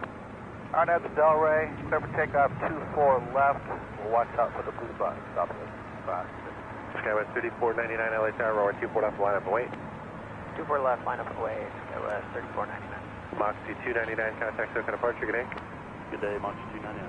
RNAV Delray, clear for takeoff 24 left. We'll watch out for the blue button, Southwest 56. Skywest 3499 LA Tower, runway 24 left, line up and wait. 24 left, line up and wait, Skywest 3499. Moxie 299, contact SoCal departure, good day. Good day, Moxie 299.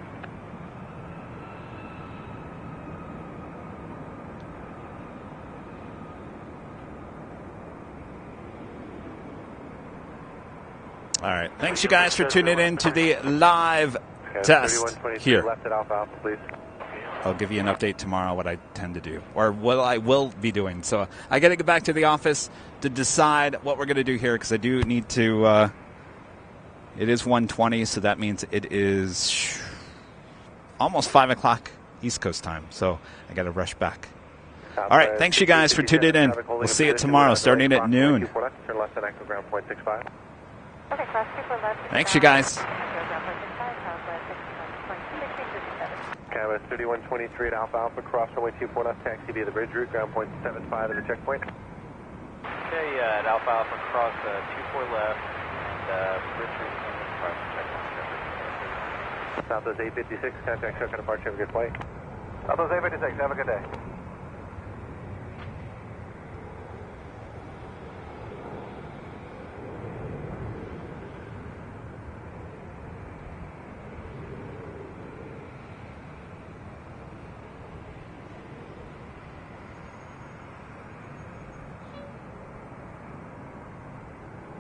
All right. Thanks, you guys, for tuning in to the live test here. Left at Alpha Alpha, please. I'll give you an update tomorrow what I tend to do, or what I will be doing. So I got to get back to the office to decide what we're going to do here, because I do need to. It is 1:20, so that means it is almost 5 o'clock East Coast time. So I got to rush back. All right, thanks you guys for tuning in. We'll see you tomorrow, starting at noon. Turn left on Echo Ground Point 65. Okay, cross 24 left. Thanks you guys. Cabin 3123 at Alpha Alpha, cross runway 24 left, taxi via the bridge route, ground point 75 at the checkpoint. Okay, at Alpha Alpha, cross 24 left, and bridge route across the checkpoint. Southwest 856, contact truck on departure, have a good flight. Southwest 856, have a good day.